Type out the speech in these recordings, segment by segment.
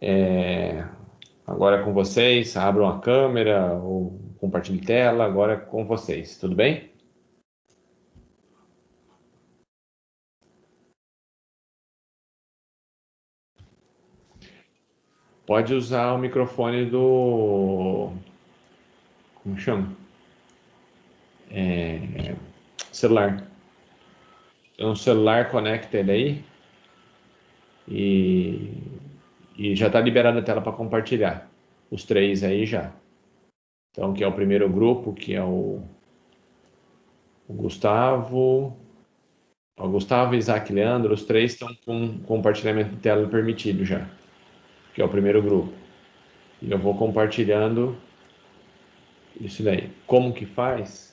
É, agora é com vocês. Abram a câmera ou compartilhe tela. Agora é com vocês. Tudo bem? Pode usar o microfone do... Como chama? Celular. Tem um celular connected aí e, e já está liberada a tela para compartilhar. Os três aí já. Então, que é o primeiro grupo, que é o Gustavo, Isaac e Leandro, os três estão com compartilhamento de tela permitido já, que é o primeiro grupo. E eu vou compartilhando isso daí. Como que faz?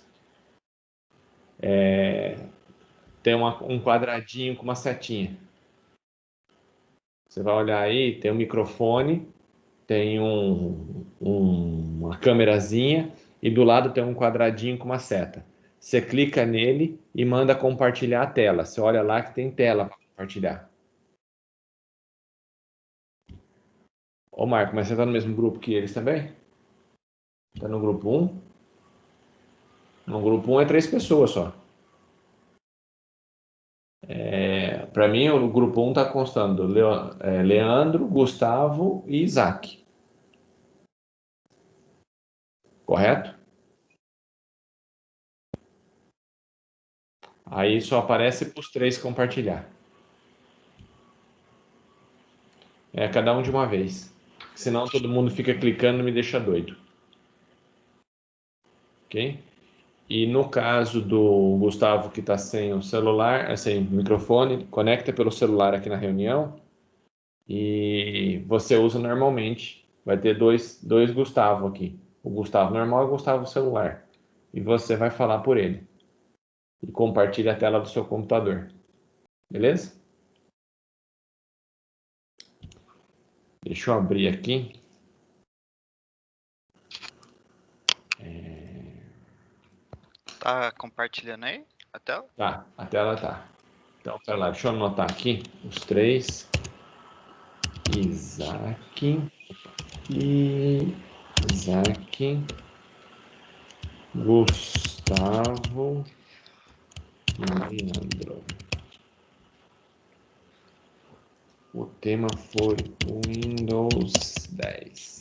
Tem um quadradinho com uma setinha. Você vai olhar aí, tem um microfone, tem uma câmerazinha e do lado tem um quadradinho com uma seta. Você clica nele e manda compartilhar a tela. Você olha lá que tem tela para compartilhar. Ô Marco, mas você está no mesmo grupo que eles também? Está no grupo um? No grupo um é 3 pessoas só. Para mim, o grupo um está constando Leandro, Gustavo e Isaac. Correto? Aí só aparece para os três compartilhar. É cada um de uma vez. Senão todo mundo fica clicando e me deixa doido. Ok? E no caso do Gustavo que está sem o celular, sem o microfone, conecta pelo celular aqui na reunião e você usa normalmente. Vai ter dois Gustavo aqui. O Gustavo normal e o Gustavo celular. E você vai falar por ele. E compartilha a tela do seu computador. Beleza? Deixa eu abrir aqui. Tá compartilhando aí a tela? Tá, a tela tá. Então, pera lá, deixa eu anotar aqui os três. Isaac e Isaac, Gustavo e Leandro. O tema foi Windows 10.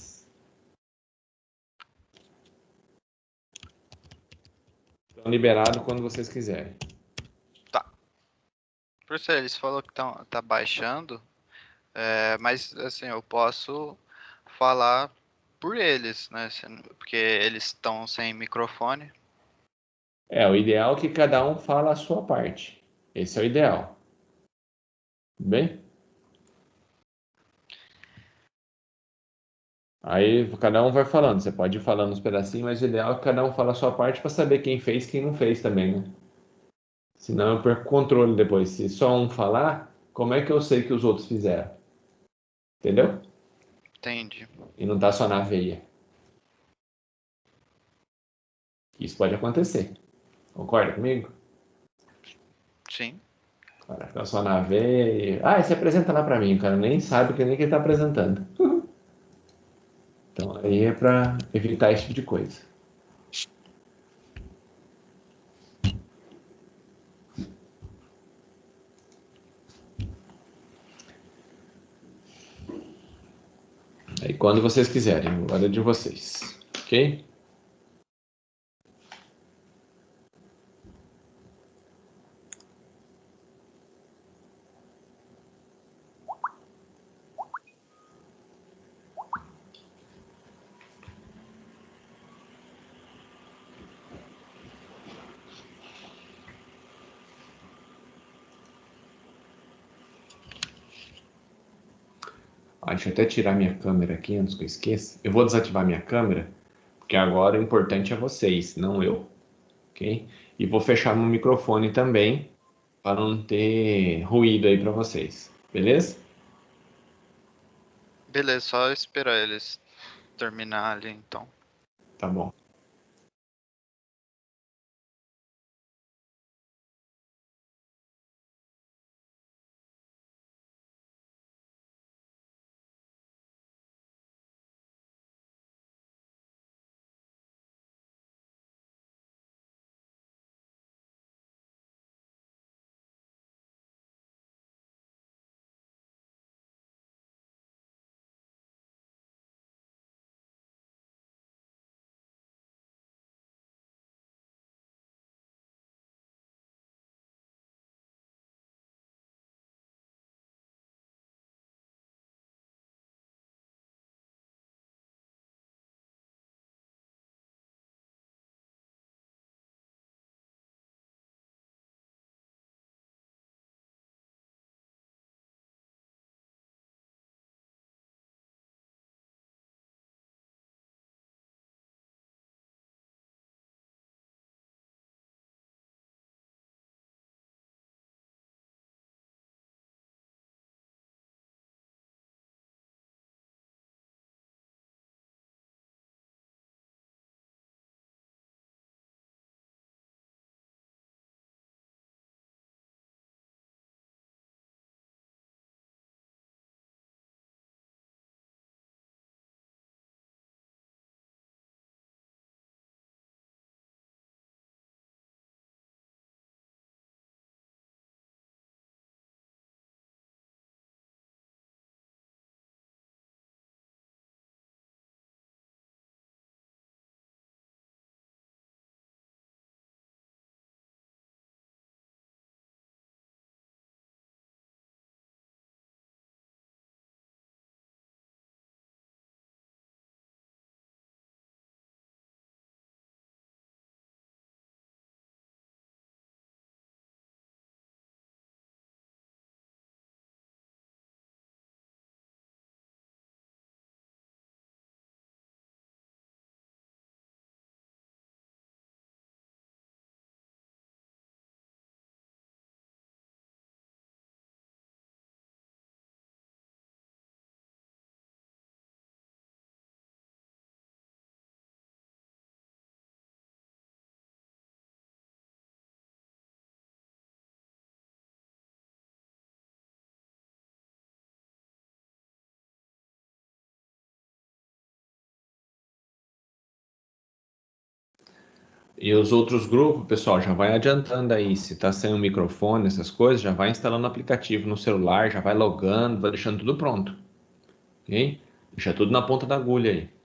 Estão liberados quando vocês quiserem. Tá. Professor, eles falaram que tá baixando, mas assim, eu posso falar por eles, né? Porque eles estão sem microfone. O ideal é que cada um fala a sua parte. Esse é o ideal. Tudo bem? Aí cada um vai falando. Você pode ir falando uns pedacinhos, mas o ideal é que cada um fala a sua parte para saber quem fez e quem não fez também, né? Senão eu perco o controle depois. Se só um falar, como é que eu sei que os outros fizeram? Entendeu? Entendi. E não tá só na veia. Isso pode acontecer. Concorda comigo? Sim. Cara, fica só na veia. Ah, se apresenta lá para mim. O cara nem sabe que nem que ele tá apresentando. Então aí é para evitar esse tipo de coisa. Aí quando vocês quiserem, agora é de vocês. Ok? Ah, deixa eu até tirar minha câmera aqui antes que eu esqueça. Eu vou desativar minha câmera, porque agora o importante é vocês, não eu. Ok? E vou fechar meu microfone também, para não ter ruído aí para vocês. Beleza? Beleza, só esperar eles terminar ali então. Tá bom. E os outros grupos, pessoal, já vai adiantando aí. Se tá sem o microfone, essas coisas, já vai instalando o aplicativo no celular, já vai logando, vai deixando tudo pronto. Ok? Deixa tudo na ponta da agulha aí.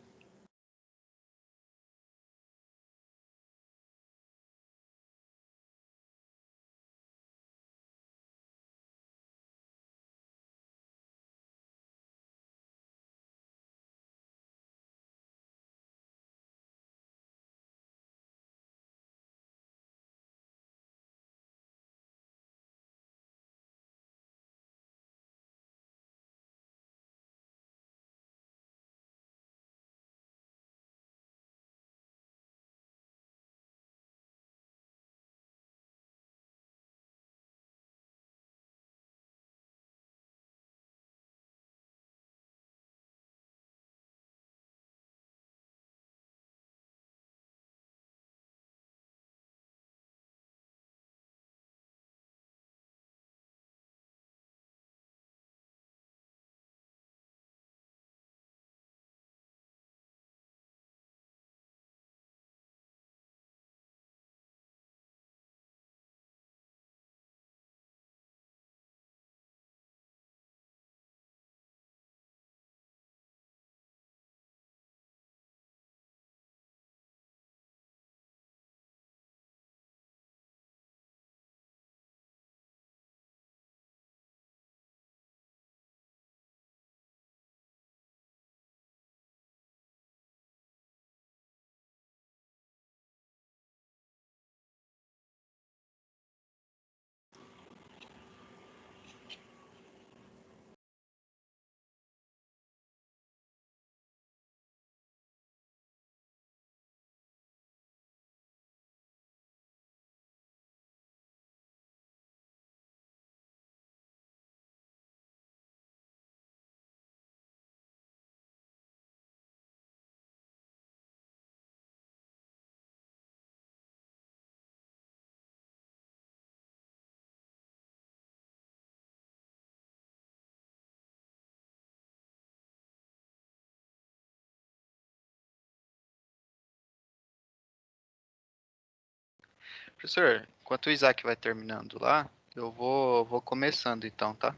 Professor, enquanto o Isaac vai terminando lá, eu vou começando então, tá?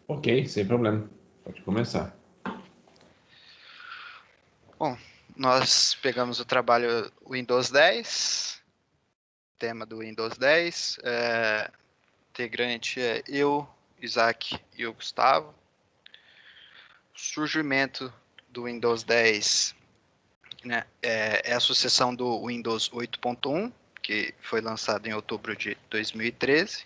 Ok, sem problema. Pode começar. Bom, nós pegamos o trabalho Windows 10, tema do Windows 10, integrante é eu, Isaac e o Gustavo. Surgimento do Windows 10, né, é a sucessão do Windows 8.1, que foi lançado em outubro de 2013.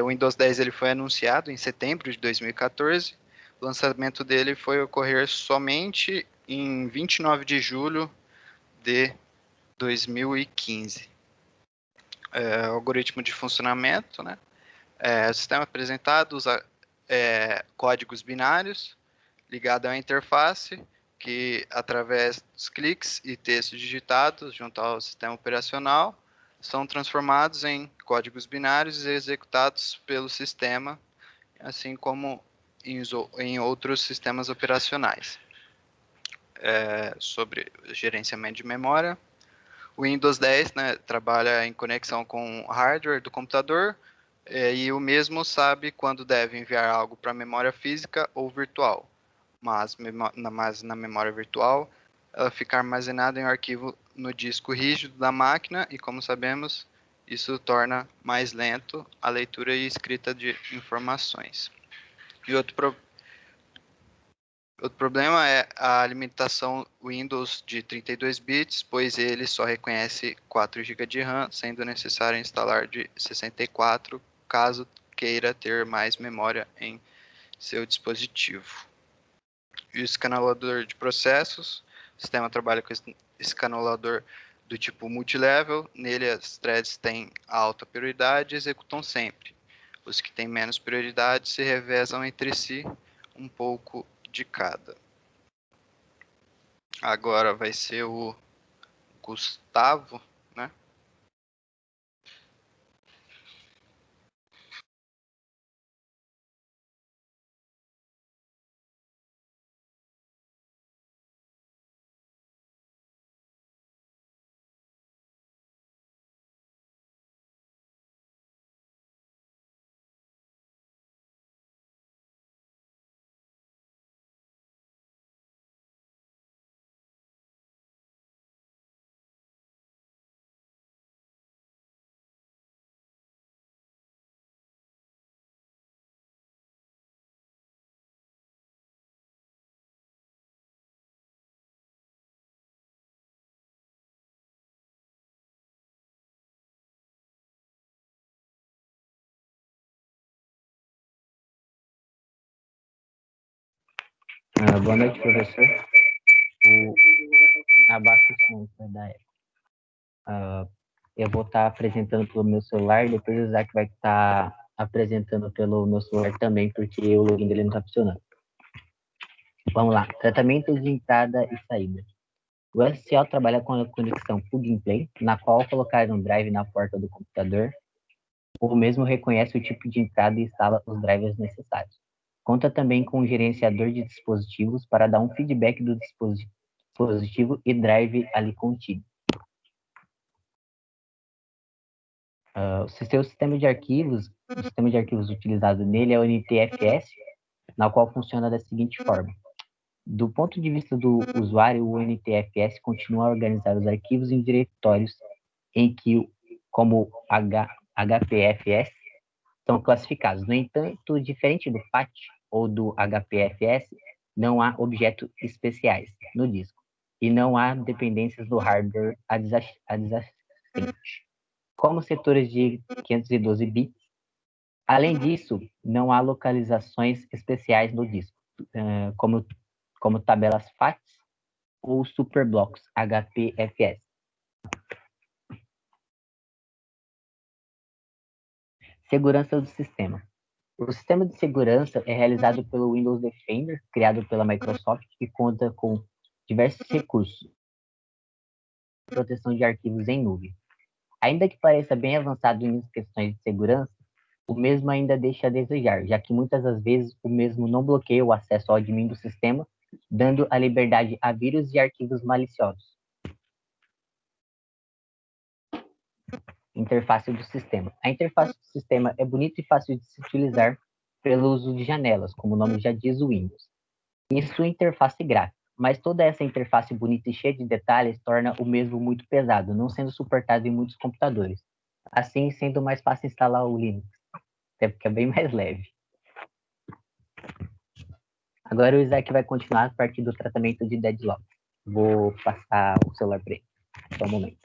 O Windows 10 ele foi anunciado em setembro de 2014. O lançamento dele foi ocorrer somente em 29 de julho de 2015. Algoritmo de funcionamento, né? O sistema apresentado usa códigos binários ligado à interface que, através dos cliques e textos digitados junto ao sistema operacional, são transformados em códigos binários e executados pelo sistema, assim como em outros sistemas operacionais. Sobre gerenciamento de memória, o Windows 10, né, trabalha em conexão com o hardware do computador, e o mesmo sabe quando deve enviar algo para a memória física ou virtual. Mas na memória virtual, ela fica armazenada em um arquivo no disco rígido da máquina e, como sabemos, isso torna mais lento a leitura e escrita de informações. E outro problema é a limitação Windows de 32 bits, pois ele só reconhece 4 GB de RAM, sendo necessário instalar de 64, caso queira ter mais memória em seu dispositivo. E o escanulador de processos, o sistema trabalha com escanulador do tipo multilevel, nele as threads têm alta prioridade e executam sempre. Os que têm menos prioridade se revezam entre si, um pouco de cada. Agora vai ser o Gustavo, né? Boa noite, professor. Abaixo o som da época. Eu vou estar apresentando pelo meu celular, depois o Isaac vai estar apresentando pelo meu celular também, porque o login dele não está funcionando. Vamos lá. Tratamento de entrada e saída. O SCL trabalha com a conexão Plug and Play, na qual, ao colocar um drive na porta do computador, o mesmo reconhece o tipo de entrada e instala os drivers necessários. Conta também com um gerenciador de dispositivos para dar um feedback do dispositivo e drive ali contido. O sistema de arquivos utilizado nele é o NTFS, na qual funciona da seguinte forma. Do ponto de vista do usuário, o NTFS continua a organizar os arquivos em diretórios em que, como HPFS, são classificados. No entanto, diferente do FAT ou do HPFS, não há objetos especiais no disco e não há dependências do hardware adjacente, como setores de 512 bits. Além disso, não há localizações especiais no disco, como tabelas FAT ou superblocks HPFS. Segurança do sistema. O sistema de segurança é realizado pelo Windows Defender, criado pela Microsoft, e conta com diversos recursos de proteção de arquivos em nuvem. Ainda que pareça bem avançado em questões de segurança, o mesmo ainda deixa a desejar, já que muitas das vezes o mesmo não bloqueia o acesso ao admin do sistema, dando a liberdade a vírus e arquivos maliciosos. Interface do sistema. A interface do sistema é bonita e fácil de se utilizar pelo uso de janelas, como o nome já diz, o Windows, e sua interface gráfica. Mas toda essa interface bonita e cheia de detalhes torna o mesmo muito pesado, não sendo suportado em muitos computadores. Assim, sendo mais fácil instalar o Linux, até porque é bem mais leve. Agora o Isaac vai continuar a partir do tratamento de deadlock. Vou passar o celular para ele. Só um momento.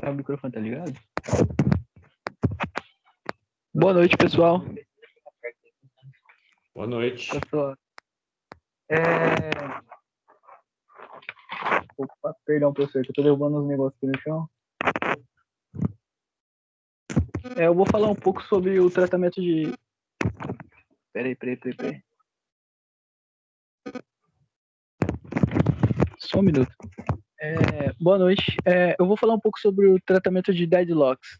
O microfone tá ligado? Boa noite, pessoal. Boa noite. Pessoal. Opa, perdão, professor, que eu tô derrubando uns negócios aqui no chão. Eu vou falar um pouco sobre o tratamento de... Peraí. Só um minuto. Boa noite. Eu vou falar um pouco sobre o tratamento de deadlocks.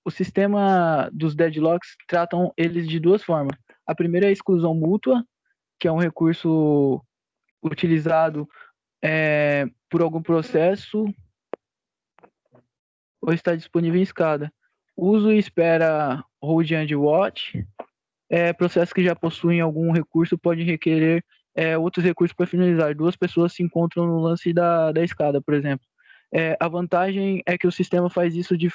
O sistema dos deadlocks tratam eles de duas formas. A primeira é a exclusão mútua, que é um recurso utilizado por algum processo ou está disponível em escada. Uso e espera hold and watch. Processos que já possuem algum recurso podem requerer outros recursos para finalizar. Duas pessoas se encontram no lance da escada, por exemplo. A vantagem é que o sistema faz isso de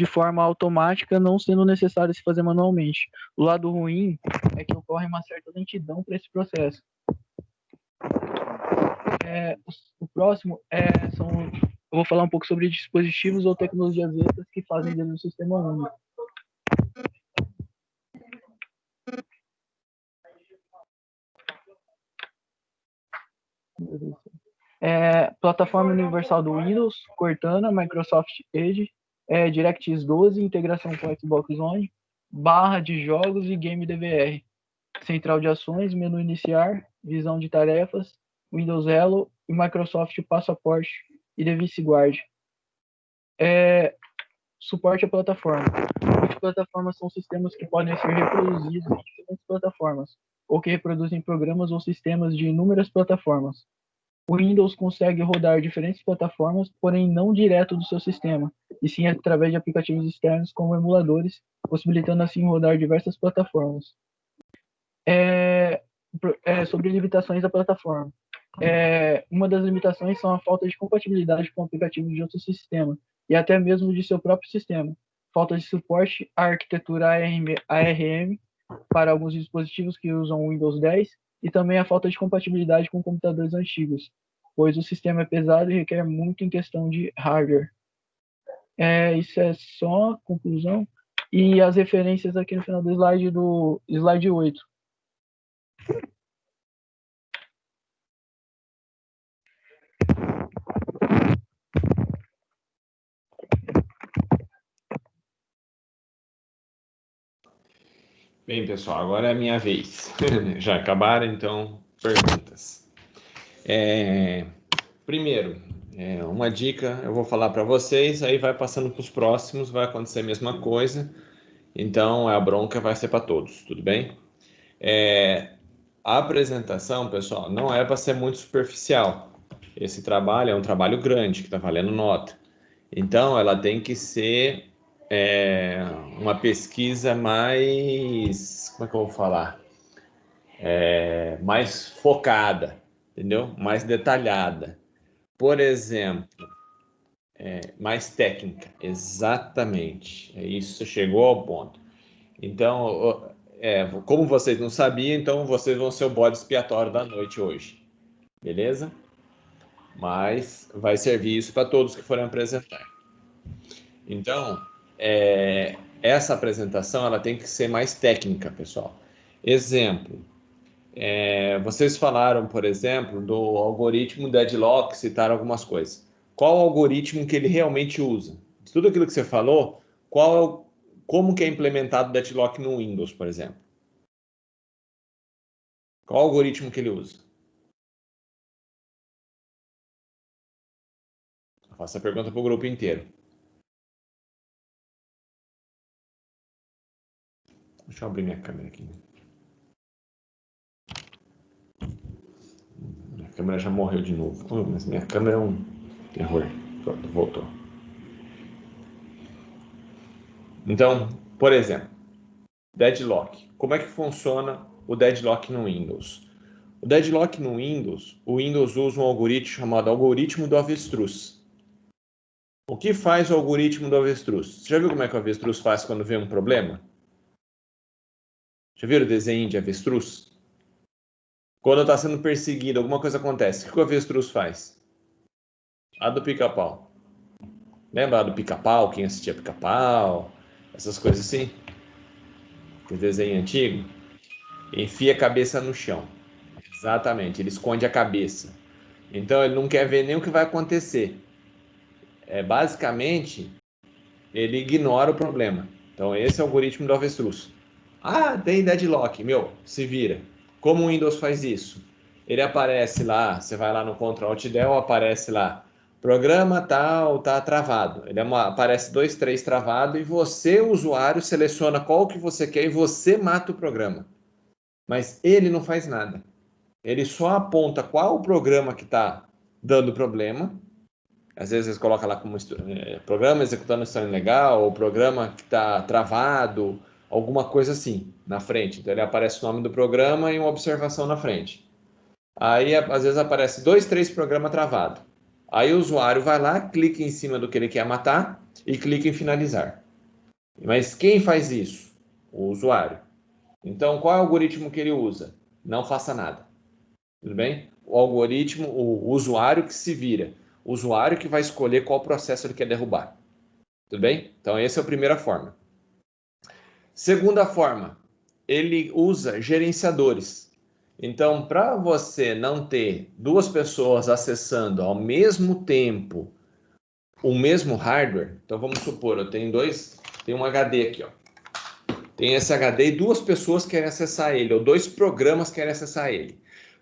forma automática, não sendo necessário se fazer manualmente. O lado ruim é que ocorre uma certa lentidão para esse processo. O próximo eu vou falar um pouco sobre dispositivos ou tecnologias extras que fazem dentro do sistema único. Plataforma universal do Windows, Cortana, Microsoft Edge, DirectX 12, integração com Xbox One, barra de jogos e Game DVR, central de ações, menu iniciar, visão de tarefas, Windows Hello e Microsoft Passaporte e Device Guard. Suporte à plataforma. Multiplataformas são sistemas que podem ser reproduzidos em diferentes plataformas, ou que reproduzem programas ou sistemas de inúmeras plataformas. O Windows consegue rodar diferentes plataformas, porém não direto do seu sistema, e sim através de aplicativos externos como emuladores, possibilitando assim rodar diversas plataformas. Sobre limitações da plataforma. Uma das limitações são a falta de compatibilidade com aplicativos de outro sistema, e até mesmo de seu próprio sistema. Falta de suporte à arquitetura ARM para alguns dispositivos que usam o Windows 10, e também a falta de compatibilidade com computadores antigos, pois o sistema é pesado e requer muito em questão de hardware. Isso é só a conclusão. E as referências aqui no final do slide 8. Bem, pessoal, agora é a minha vez. Já acabaram, então, perguntas. Primeiro, uma dica, eu vou falar para vocês, aí vai passando para os próximos, vai acontecer a mesma coisa. Então, a bronca vai ser para todos, tudo bem? A apresentação, pessoal, não é para ser muito superficial. Esse trabalho é um trabalho grande, que está valendo nota. Então, ela tem que ser uma pesquisa mais... Como é que eu vou falar? Mais focada, entendeu? Mais detalhada. Por exemplo, mais técnica. Exatamente. É isso, chegou ao ponto. Então, como vocês não sabiam, então vocês vão ser o bode expiatório da noite hoje. Beleza? Mas vai servir isso para todos que forem apresentar. Então, essa apresentação ela tem que ser mais técnica, pessoal. Exemplo, vocês falaram, por exemplo, do algoritmo deadlock, citaram algumas coisas. Qual o algoritmo que ele realmente usa? De tudo aquilo que você falou, como que é implementado o deadlock no Windows, por exemplo? Qual o algoritmo que ele usa? Eu faço a pergunta para o grupo inteiro. Deixa eu abrir minha câmera aqui. Minha câmera já morreu de novo. Mas minha câmera é um terror. Pronto, voltou. Então, por exemplo, deadlock. Como é que funciona o deadlock no Windows? O deadlock no Windows, o Windows usa um algoritmo chamado algoritmo do avestruz. O que faz o algoritmo do avestruz? Você já viu como é que o avestruz faz quando vê um problema? Já viram o desenho de avestruz? Quando está sendo perseguido, alguma coisa acontece. O que o avestruz faz? A do pica-pau. Lembra do pica-pau? Quem assistia pica-pau? Essas coisas assim? Esse desenho antigo? Enfia a cabeça no chão. Exatamente, ele esconde a cabeça. Então ele não quer ver nem o que vai acontecer. Basicamente, ele ignora o problema. Então esse é o algoritmo do avestruz. Ah, tem deadlock. Meu, se vira. Como o Windows faz isso? Ele aparece lá, você vai lá no Ctrl Alt Del, aparece lá, programa tal, tá travado. Ele aparece 2, 3 travado e você, usuário, seleciona qual que você quer e você mata o programa. Mas ele não faz nada. Ele só aponta qual o programa que está dando problema. Às vezes eles colocam lá como programa executando instrução ilegal, ou programa que está travado, alguma coisa assim, na frente. Então ele aparece o nome do programa e uma observação na frente. Aí às vezes aparece 2, 3 programas travados. Aí o usuário vai lá, clica em cima do que ele quer matar e clica em finalizar. Mas quem faz isso? O usuário. Então qual é o algoritmo que ele usa? Não faça nada. Tudo bem? O algoritmo, o usuário que se vira. O usuário que vai escolher qual processo ele quer derrubar. Tudo bem? Então, essa é a primeira forma. Segunda forma, ele usa gerenciadores. Então, para você não ter duas pessoas acessando ao mesmo tempo o mesmo hardware, então vamos supor, eu tenho um HD aqui, ó. Tem esse HD e duas pessoas querem acessar ele, ou dois programas querem acessar ele.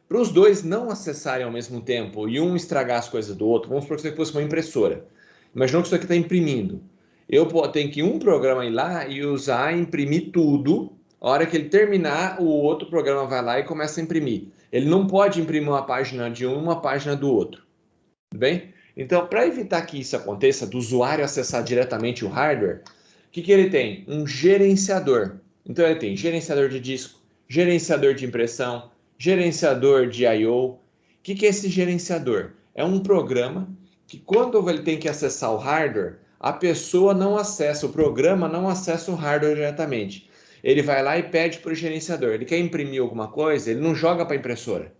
Para os dois não acessarem ao mesmo tempo e um estragar as coisas do outro, vamos supor que isso aqui fosse uma impressora. Imagina que isso aqui está imprimindo. Eu tenho que um programa ir lá e usar, imprimir tudo. A hora que ele terminar, o outro programa vai lá e começa a imprimir. Ele não pode imprimir uma página de um e uma página do outro. Tudo bem? Então, para evitar que isso aconteça, do usuário acessar diretamente o hardware, o que ele tem? Um gerenciador. Então, ele tem gerenciador de disco, gerenciador de impressão, gerenciador de I/O. O que é esse gerenciador? É um programa que quando ele tem que acessar o hardware, a pessoa não acessa, o programa não acessa o hardware diretamente. ele vai lá e pede para o gerenciador. Ele quer imprimir alguma coisa, ele não joga para a impressora.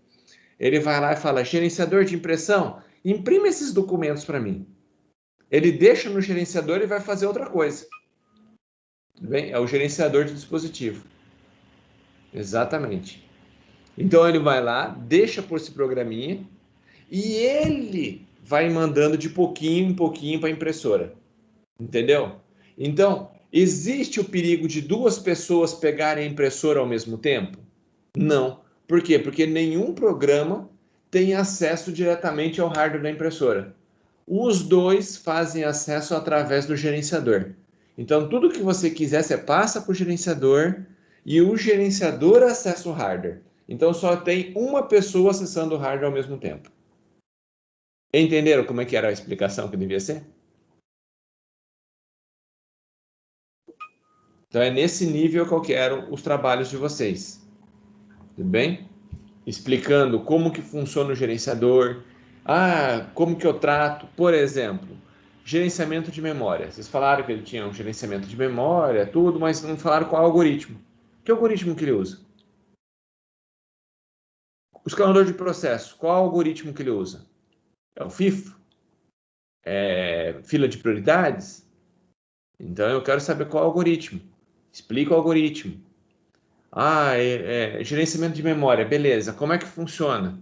Ele vai lá e fala, gerenciador de impressão, imprime esses documentos para mim. Ele deixa no gerenciador e vai fazer outra coisa. Tudo bem? É o gerenciador de dispositivo. Exatamente. Então ele vai lá, deixa por esse programinha e ele vai mandando de pouquinho em pouquinho para a impressora. Entendeu? Então, existe o perigo de duas pessoas pegarem a impressora ao mesmo tempo? Não. Por quê? Porque nenhum programa tem acesso diretamente ao hardware da impressora. Os dois fazem acesso através do gerenciador. Então, tudo que você quiser, você passa para o gerenciador e o gerenciador acessa o hardware. Então, só tem uma pessoa acessando o hardware ao mesmo tempo. Entenderam como é que era a explicação que devia ser? Então, é nesse nível que eu quero os trabalhos de vocês. Tudo bem? Explicando como que funciona o gerenciador. Como que eu trato, por exemplo, gerenciamento de memória. Vocês falaram que ele tinha um gerenciamento de memória, tudo, mas não falaram qual algoritmo. Que algoritmo que ele usa? O escalador de processo, qual algoritmo que ele usa? É o FIFO? É fila de prioridades? Então eu quero saber qual algoritmo. Explica o algoritmo. Gerenciamento de memória, beleza. Como é que funciona?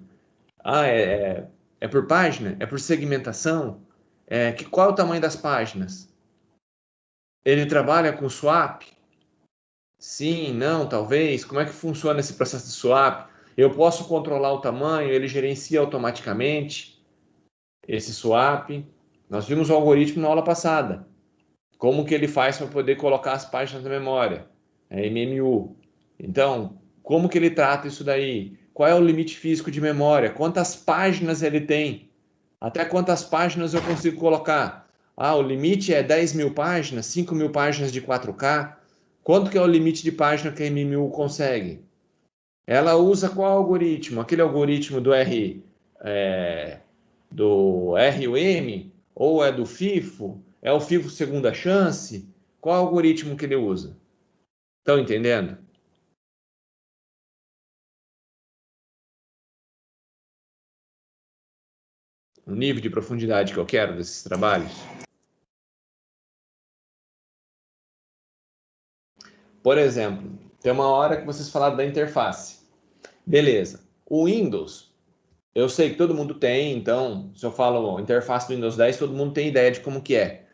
É por página? É por segmentação? Qual é o tamanho das páginas? Ele trabalha com swap? Sim, não, talvez. Como é que funciona esse processo de swap? Eu posso controlar o tamanho, ele gerencia automaticamente esse swap. Nós vimos o algoritmo na aula passada. Como que ele faz para poder colocar as páginas na memória? É MMU. Então, como que ele trata isso daí? Qual é o limite físico de memória? Quantas páginas ele tem? Até quantas páginas eu consigo colocar? O limite é 10.000 páginas, 5.000 páginas de 4K. Quanto que é o limite de página que a MMU consegue? Ela usa qual algoritmo? Aquele algoritmo do RUM? Ou é do FIFO? É o FIFO segunda chance? Qual algoritmo que ele usa? Estão entendendo? O nível de profundidade que eu quero desses trabalhos? Por exemplo, tem uma hora que vocês falaram da interface. Beleza. O Windows, eu sei que todo mundo tem, então, se eu falo interface do Windows 10, todo mundo tem ideia de como que é.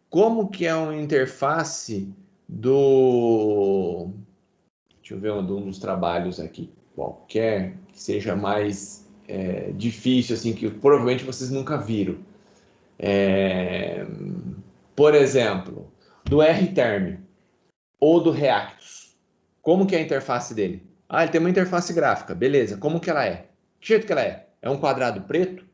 Como que é uma interface do... Deixa eu ver um dos trabalhos aqui, qualquer que seja mais difícil, assim, que provavelmente vocês nunca viram. Por exemplo, do RTerm ou do Reactus. Como que é a interface dele? Ele tem uma interface gráfica, beleza. Como que ela é? Que jeito que ela é? É um quadrado preto?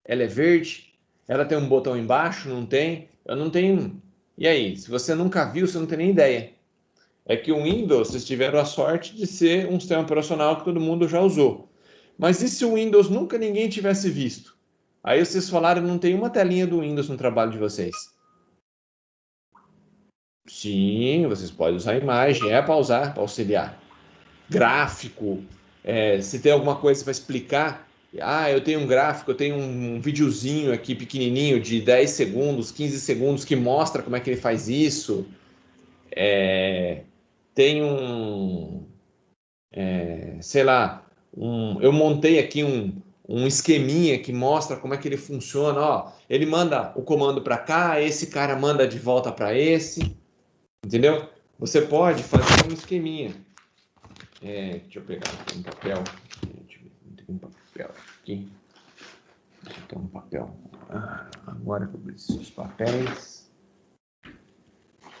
Ela é verde? Ela tem um botão embaixo? Não tem? Eu não tenho. E aí? Se você nunca viu, você não tem nem ideia. É que o Windows, vocês tiveram a sorte de ser um sistema operacional que todo mundo já usou. Mas e se o Windows nunca ninguém tivesse visto? Aí vocês falaram, não tem uma telinha do Windows no trabalho de vocês. Sim, vocês podem usar a imagem, para usar, para auxiliar. Gráfico, se tem alguma coisa para explicar. Eu tenho um gráfico, eu tenho um videozinho aqui pequenininho de 10 segundos, 15 segundos que mostra como é que ele faz isso. Tem eu montei aqui um esqueminha que mostra como é que ele funciona. Ele manda o comando para cá, esse cara manda de volta para esse. Entendeu? Você pode fazer um esqueminha. Deixa eu pegar aqui um papel. Tem um papel aqui. Deixa eu ter um papel. Agora que eu preciso dos papéis.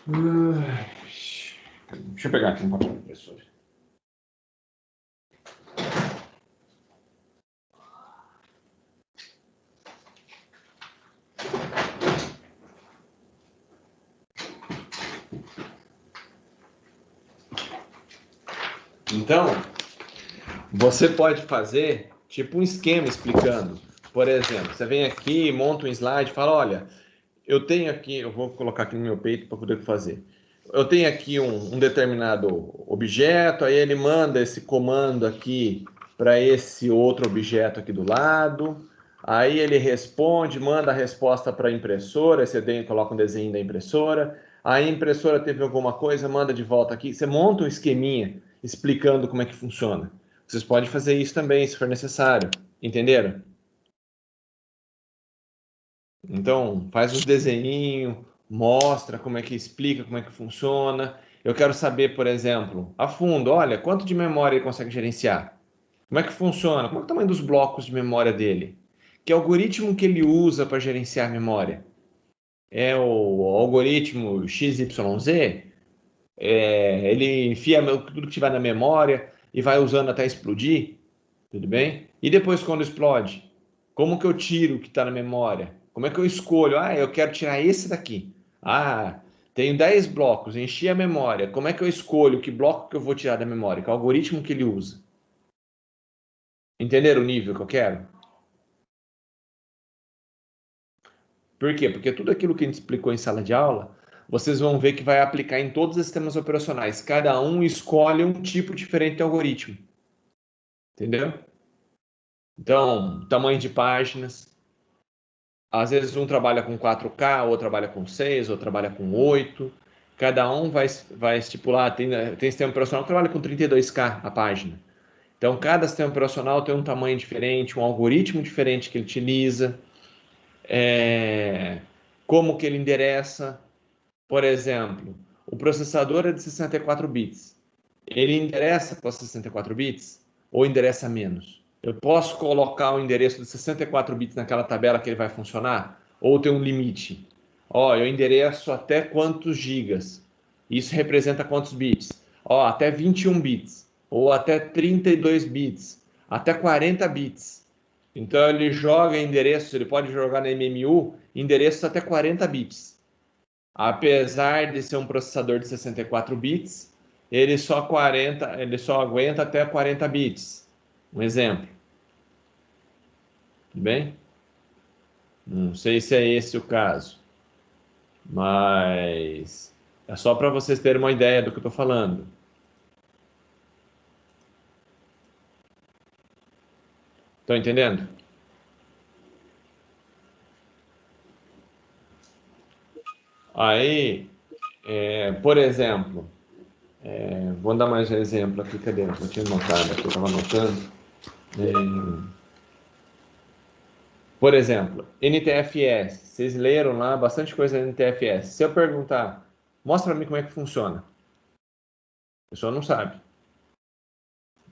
Deixa eu pegar aqui um papel impressor. Então, você pode fazer tipo um esquema explicando. Por exemplo, você vem aqui, monta um slide e fala, olha, eu tenho aqui, eu vou colocar aqui no meu peito para poder fazer. eu tenho aqui um determinado objeto, aí ele manda esse comando aqui para esse outro objeto aqui do lado, aí ele responde, manda a resposta para a impressora, você coloca um desenho da impressora, aí a impressora teve alguma coisa, manda de volta aqui, você monta um esqueminha explicando como é que funciona. Vocês podem fazer isso também, se for necessário, entenderam? Então, faz os desenhinhos, mostra como é que explica, como é que funciona. Eu quero saber, por exemplo, a fundo, olha, quanto de memória ele consegue gerenciar? Como é que funciona? Qual é o tamanho dos blocos de memória dele? Que algoritmo que ele usa para gerenciar a memória? É o algoritmo XYZ? Ele enfia tudo que tiver na memória e vai usando até explodir? Tudo bem? E depois, quando explode, como que eu tiro o que está na memória? Como é que eu escolho? Ah, eu quero tirar esse daqui. Ah, tenho 10 blocos, enchi a memória. Como é que eu escolho que bloco que eu vou tirar da memória? Que algoritmo que ele usa? Entenderam o nível que eu quero? Por quê? Porque tudo aquilo que a gente explicou em sala de aula, vocês vão ver que vai aplicar em todos os sistemas operacionais. Cada um escolhe um tipo diferente de algoritmo. Entendeu? Então, tamanho de páginas. Às vezes um trabalha com 4K, outro trabalha com 6, outro trabalha com 8. Cada um vai estipular, tem sistema operacional que trabalha com 32K a página. Então, cada sistema operacional tem um tamanho diferente, um algoritmo diferente que ele utiliza, como que ele endereça. Por exemplo, o processador é de 64 bits. Ele endereça para 64 bits ou endereça menos? Eu posso colocar o endereço de 64 bits naquela tabela que ele vai funcionar? Ou tem um limite? Ó, eu endereço até quantos gigas? Isso representa quantos bits? Ó, até 21 bits. Ou até 32 bits. Até 40 bits. Então ele joga endereços, ele pode jogar na MMU endereços até 40 bits. Apesar de ser um processador de 64 bits, ele só aguenta até 40 bits. Um exemplo. Tudo bem? Não sei se é esse o caso, mas é só para vocês terem uma ideia do que eu estou falando. Estão entendendo? Aí, por exemplo, vou dar mais um exemplo aqui, cadê? Eu tinha anotado aqui, eu estava anotando. Por exemplo, NTFS. Vocês leram lá bastante coisa da NTFS. Se eu perguntar, mostra para mim como é que funciona. A pessoa não sabe.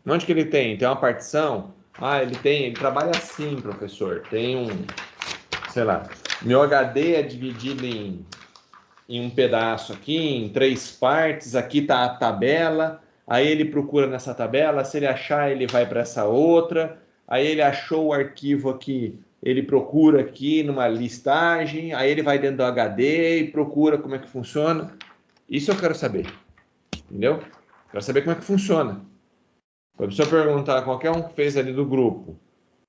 Onde que ele tem? Tem uma partição? Ah, ele trabalha assim, professor. Tem sei lá, meu HD é dividido em um pedaço aqui, em 3 partes. Aqui está a tabela. Aí ele procura nessa tabela. Se ele achar, ele vai para essa outra. Aí ele achou o arquivo aqui. Ele procura aqui numa listagem. Aí ele vai dentro do HD e procura como é que funciona. Isso eu quero saber. Entendeu? Quero saber como é que funciona. Se a pessoa perguntar, qualquer um que fez ali do grupo.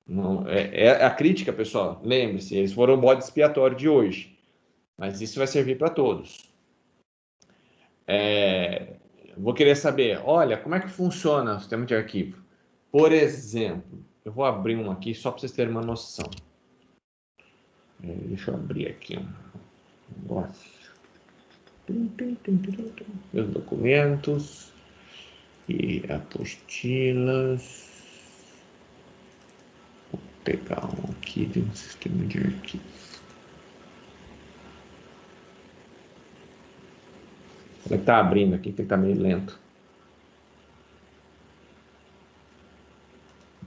Não, é a crítica, pessoal. Lembre-se, eles foram o bode expiatório de hoje. Mas isso vai servir para todos. Vou querer saber, olha, como é que funciona o sistema de arquivo? Por exemplo, eu vou abrir um aqui só para vocês terem uma noção. Deixa eu abrir aqui um negócio. Meus documentos e apostilas. Vou pegar um aqui de um sistema de arquivos. Como é que tá abrindo aqui, que ele tá meio lento.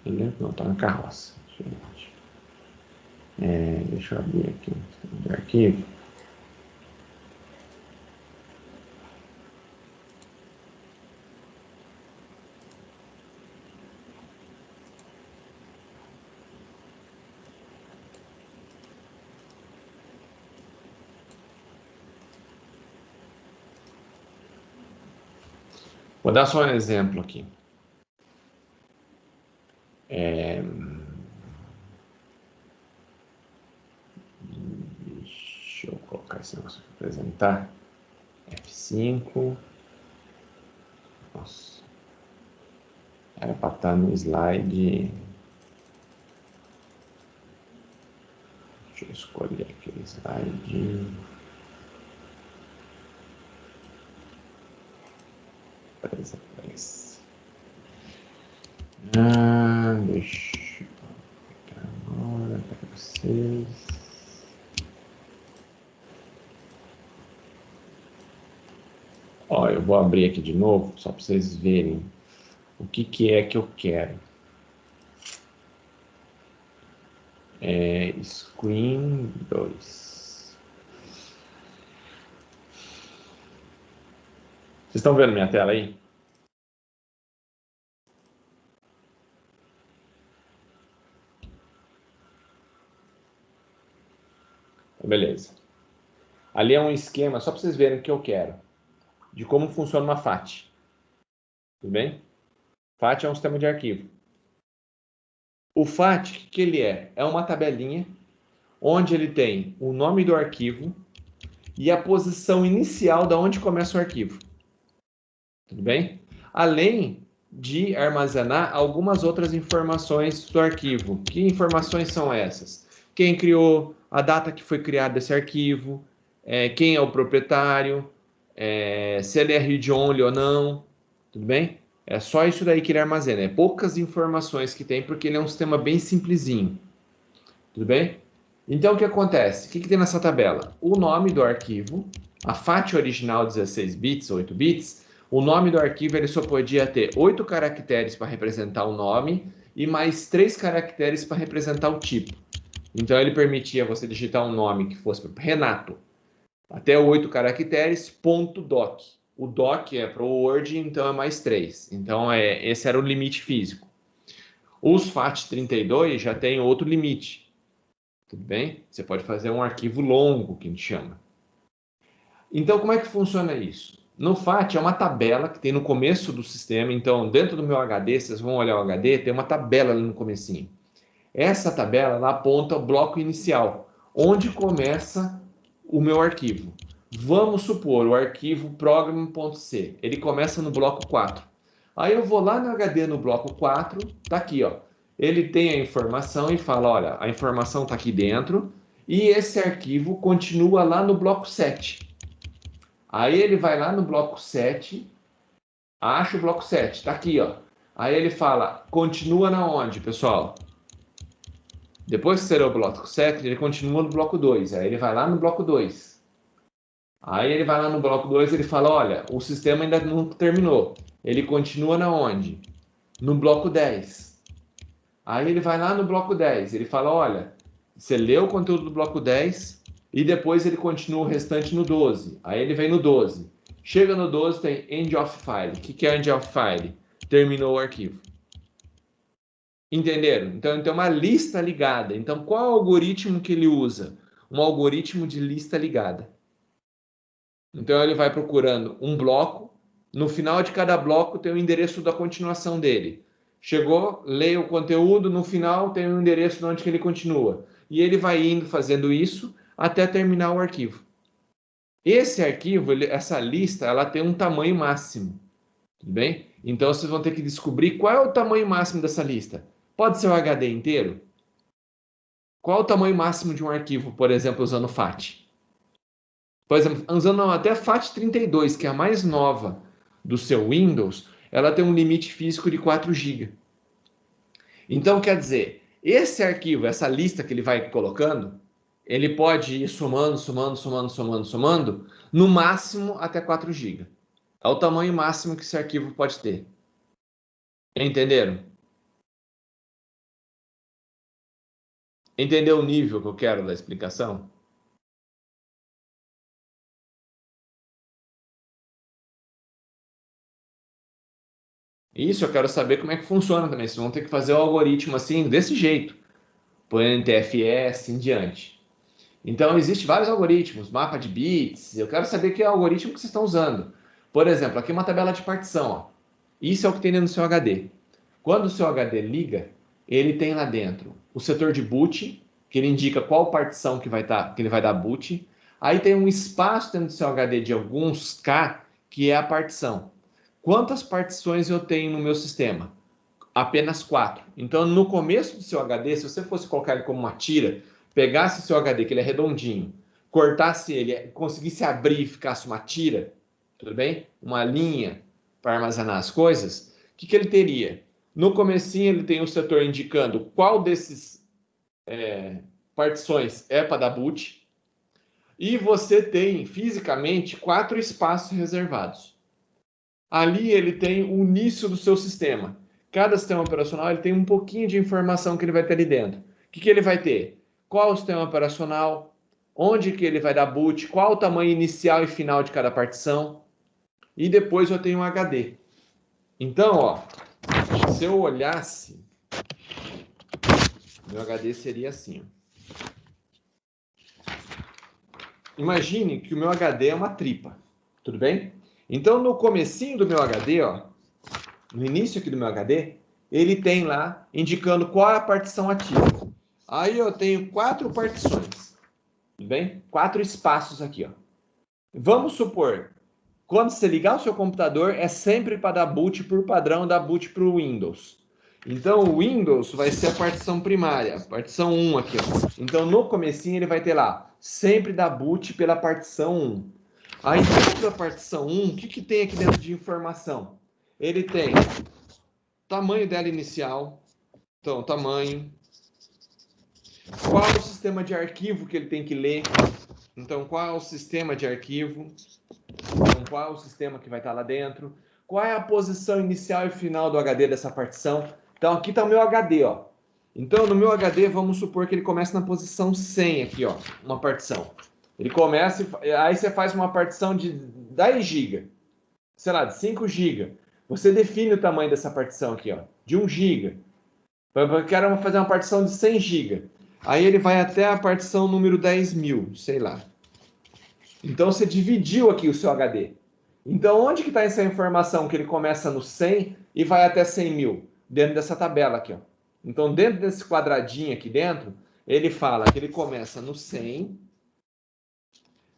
Lento não, tá na carroça. Deixa eu abrir aqui um sistema de arquivo. Vou dar só um exemplo aqui. Deixa eu colocar esse negócio para apresentar. F5. Nossa. Era para estar no slide. Deixa eu escolher aquele slide. Aparece. Deixa eu pegar agora para vocês. Ó, eu vou abrir aqui de novo, só para vocês verem o que é que eu quero. Screen 2. Vocês estão vendo minha tela aí? Beleza. Ali é um esquema, só para vocês verem o que eu quero, de como funciona uma FAT. Tudo bem? FAT é um sistema de arquivo. O FAT, o que ele é? É uma tabelinha onde ele tem o nome do arquivo e a posição inicial da onde começa o arquivo. Tudo bem? Além de armazenar algumas outras informações do arquivo. Que informações são essas? Quem criou, a data que foi criado esse arquivo, quem é o proprietário, se ele é read-only ou não, tudo bem? É só isso daí que ele armazena, é poucas informações que tem, porque ele é um sistema bem simplesinho, tudo bem? Então, o que acontece? O que tem nessa tabela? O nome do arquivo, a FAT original 16 bits, 8 bits, o nome do arquivo ele só podia ter 8 caracteres para representar o nome e mais 3 caracteres para representar o tipo. Então, ele permitia você digitar um nome que fosse Renato, até 8 caracteres, .doc. O doc é para o Word, então é mais 3. Então, esse era o limite físico. Os FAT32 já tem outro limite. Tudo bem? Você pode fazer um arquivo longo, que a gente chama. Então, como é que funciona isso? No FAT é uma tabela que tem no começo do sistema. Então, dentro do meu HD, vocês vão olhar o HD, tem uma tabela ali no comecinho. Essa tabela ela aponta o bloco inicial, onde começa o meu arquivo. Vamos supor o arquivo program.c. Ele começa no bloco 4. Aí eu vou lá no HD no bloco 4, tá aqui, ó. Ele tem a informação e fala, olha, a informação tá aqui dentro e esse arquivo continua lá no bloco 7. Aí ele vai lá no bloco 7, acha o bloco 7, tá aqui, ó. Aí ele fala, continua na onde, pessoal? Depois que será o bloco 7, ele continua no bloco 2. Aí ele vai lá no bloco 2. Aí ele vai lá no bloco 2 e ele fala, olha, o sistema ainda não terminou. Ele continua na onde? No bloco 10. Aí ele vai lá no bloco 10. Ele fala, olha, você leu o conteúdo do bloco 10 e depois ele continua o restante no 12. Aí ele vem no 12. Chega no 12, tem end of file. O que é end of file? Terminou o arquivo. Entenderam? Então, ele tem uma lista ligada. Então, qual é o algoritmo que ele usa? Um algoritmo de lista ligada. Então, ele vai procurando um bloco. No final de cada bloco tem o endereço da continuação dele. Chegou, leia o conteúdo, no final tem o endereço de onde que ele continua. E ele vai indo fazendo isso até terminar o arquivo. Esse arquivo, essa lista, ela tem um tamanho máximo. Tudo bem? Então, vocês vão ter que descobrir qual é o tamanho máximo dessa lista. Pode ser o HD inteiro? Qual é o tamanho máximo de um arquivo, por exemplo, usando FAT? Por exemplo, usando até FAT32, que é a mais nova do seu Windows, ela tem um limite físico de 4 GB. Então, quer dizer, esse arquivo, essa lista que ele vai colocando, ele pode ir somando, no máximo até 4 GB. É o tamanho máximo que esse arquivo pode ter. Entenderam? Entendeu o nível que eu quero da explicação? Isso, eu quero saber como é que funciona também. Vocês vão ter que fazer o algoritmo assim, desse jeito. Por NTFS em diante. Então, existem vários algoritmos, mapa de bits. Eu quero saber que algoritmo que vocês estão usando. Por exemplo, aqui uma tabela de partição. Ó. Isso é o que tem dentro do seu HD. Quando o seu HD liga, ele tem lá dentro o setor de boot, que ele indica qual partição que ele vai dar boot. Aí tem um espaço dentro do seu HD de alguns K, que é a partição. Quantas partições eu tenho no meu sistema? Apenas 4. Então, no começo do seu HD, se você fosse colocar ele como uma tira, pegasse o seu HD, que ele é redondinho, cortasse ele, conseguisse abrir e ficasse uma tira, tudo bem? Uma linha para armazenar as coisas, o que ele teria? No comecinho ele tem o setor indicando qual desses partições é para dar boot, e você tem fisicamente 4 espaços reservados. Ali ele tem o início do seu sistema. Cada sistema operacional ele tem um pouquinho de informação que ele vai ter ali dentro. O que ele vai ter? Qual o sistema operacional? Onde que ele vai dar boot? Qual o tamanho inicial e final de cada partição? E depois eu tenho um HD. Então, ó, se eu olhasse, meu HD seria assim. Imagine que o meu HD é uma tripa, tudo bem? Então, no comecinho do meu HD, ó, no início aqui do meu HD, ele tem lá indicando qual é a partição ativa. Aí eu tenho 4 partições, tudo bem? 4 espaços aqui, ó. Vamos supor, quando você ligar o seu computador, é sempre para dar boot por padrão, dar boot para o Windows. Então, o Windows vai ser a partição primária, partição 1 aqui, ó. Então, no comecinho ele vai ter lá, sempre dar boot pela partição 1. Aí, dentro da partição 1, o que tem aqui dentro de informação? Ele tem tamanho dela inicial, então, tamanho. Qual é o sistema de arquivo que ele tem que ler? Então, qual é o sistema de arquivo? Então, qual é o sistema que vai estar lá dentro? Qual é a posição inicial e final do HD dessa partição? Então, aqui está o meu HD, ó. Então, no meu HD, vamos supor que ele comece na posição 100 aqui, ó, uma partição. Ele começa, aí você faz uma partição de 10 GB, sei lá, de 5 GB. Você define o tamanho dessa partição aqui, ó, de 1 GB. Eu quero fazer uma partição de 100 GB. Aí ele vai até a partição número 10.000, sei lá. Então você dividiu aqui o seu HD. Então onde que está essa informação que ele começa no 100 e vai até 100.000? Dentro dessa tabela aqui, ó. Então dentro desse quadradinho aqui dentro, ele fala que ele começa no 100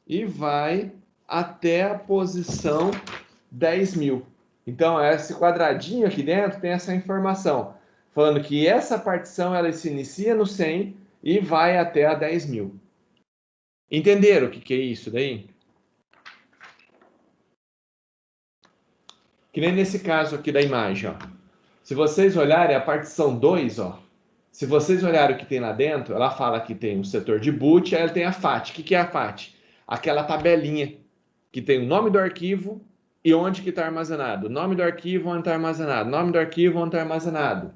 e vai até a posição 10.000. Então esse quadradinho aqui dentro tem essa informação, falando que essa partição ela se inicia no 100 e vai até a 10.000. Entenderam o que é isso daí? Que nem nesse caso aqui da imagem, ó. Se vocês olharem a partição 2, ó, se vocês olharem o que tem lá dentro, ela fala que tem um setor de boot, aí ela tem a FAT. O que é a FAT? Aquela tabelinha que tem o nome do arquivo e onde que está armazenado. O nome do arquivo, onde está armazenado. O nome do arquivo, onde está armazenado.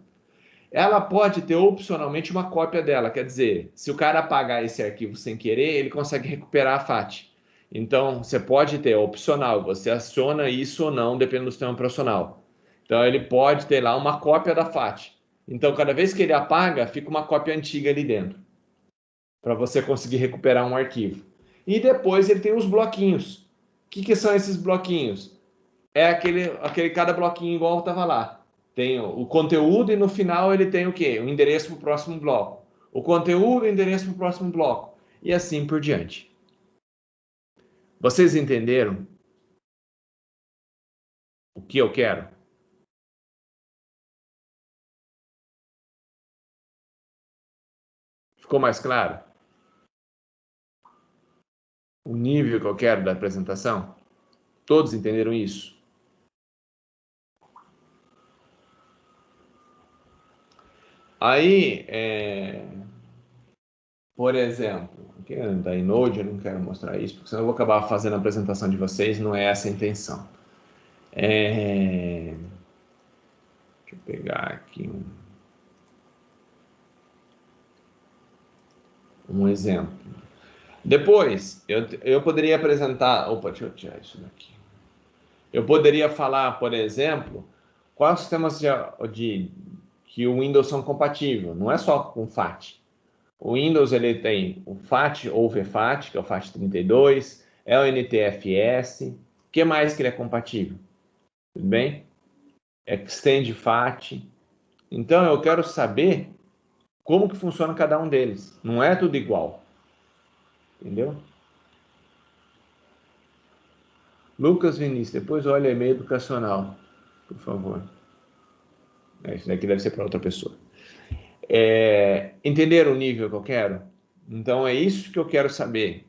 Ela pode ter opcionalmente uma cópia dela, quer dizer, se o cara apagar esse arquivo sem querer, ele consegue recuperar a FAT. Então, você pode ter opcional, você aciona isso ou não, dependendo do sistema operacional. Então, ele pode ter lá uma cópia da FAT. Então, cada vez que ele apaga, fica uma cópia antiga ali dentro, para você conseguir recuperar um arquivo. E depois ele tem os bloquinhos. O que são esses bloquinhos? É aquele cada bloquinho igual estava lá. Tem o conteúdo e no final ele tem o quê? O endereço para o próximo bloco. O conteúdo e o endereço para o próximo bloco. E assim por diante. Vocês entenderam o que eu quero? Ficou mais claro? O nível que eu quero da apresentação? Todos entenderam isso? Aí, por exemplo, aqui da Inode, eu não quero mostrar isso, porque senão eu vou acabar fazendo a apresentação de vocês, não é essa a intenção. Deixa eu pegar aqui um exemplo. Depois, eu poderia apresentar... Opa, deixa eu tirar isso daqui. Eu poderia falar, por exemplo, quais sistemas que o Windows são compatíveis. Não é só com FAT. O Windows ele tem o FAT ou VFAT, que é o FAT32, é o NTFS. O que mais que ele é compatível? Tudo bem? Extend FAT. Então, eu quero saber como que funciona cada um deles. Não é tudo igual. Entendeu? Lucas Vinícius, depois olha e-mail educacional, por favor. Isso daqui deve ser para outra pessoa. Entenderam o nível que eu quero? Então é isso que eu quero saber.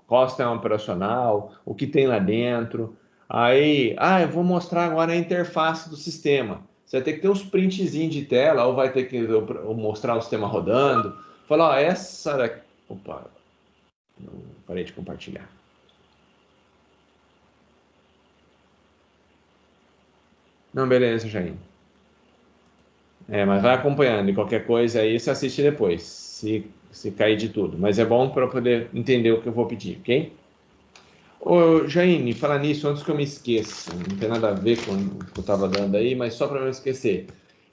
Qual o sistema operacional, o que tem lá dentro. Aí, eu vou mostrar agora a interface do sistema. Você vai ter que ter uns printzinhos de tela, ou vai ter que mostrar o sistema rodando. Falar, ó, essa daqui... Opa, não parei de compartilhar. Não, beleza, Jair. Mas vai acompanhando, e qualquer coisa aí você assiste depois, se cair de tudo. Mas é bom para poder entender o que eu vou pedir, ok? Ô, Jaine, falar nisso, antes que eu me esqueça, não tem nada a ver com o que eu estava dando aí, mas só para não esquecer.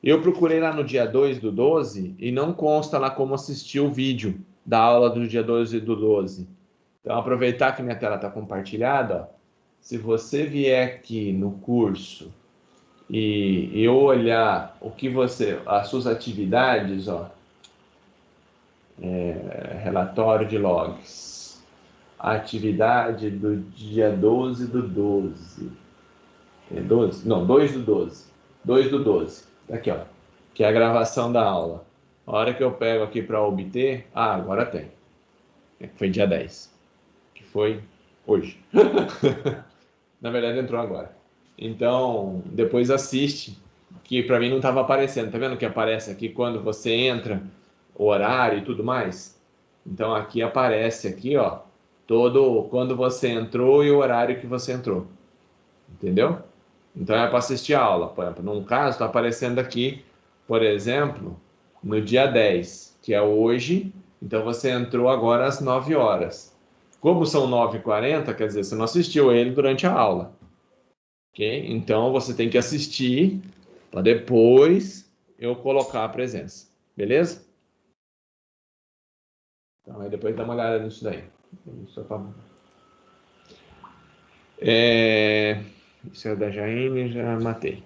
Eu procurei lá no dia 2/12 e não consta lá como assistir o vídeo da aula do dia 2/12. Então, aproveitar que minha tela está compartilhada, ó, se você vier aqui no curso e eu olhar as suas atividades, ó, relatório de logs, atividade do dia 12/12, 12? Não, 2/12, 2/12, aqui, ó, que é a gravação da aula. A hora que eu pego aqui para obter, agora tem, foi dia 10, que foi hoje. Na verdade entrou agora. Então, depois assiste, que para mim não estava aparecendo. Tá vendo que aparece aqui quando você entra, o horário e tudo mais? Então, aqui aparece aqui, ó, quando você entrou e o horário que você entrou. Entendeu? Então, é para assistir a aula. Por exemplo, num caso, está aparecendo aqui, por exemplo, no dia 10, que é hoje. Então, você entrou agora às 9 horas. Como são 9h40, quer dizer, você não assistiu ele durante a aula. Ok? Então, você tem que assistir para depois eu colocar a presença. Beleza? Então, aí depois dá uma olhada nisso daí. Isso é da Jaime, já matei.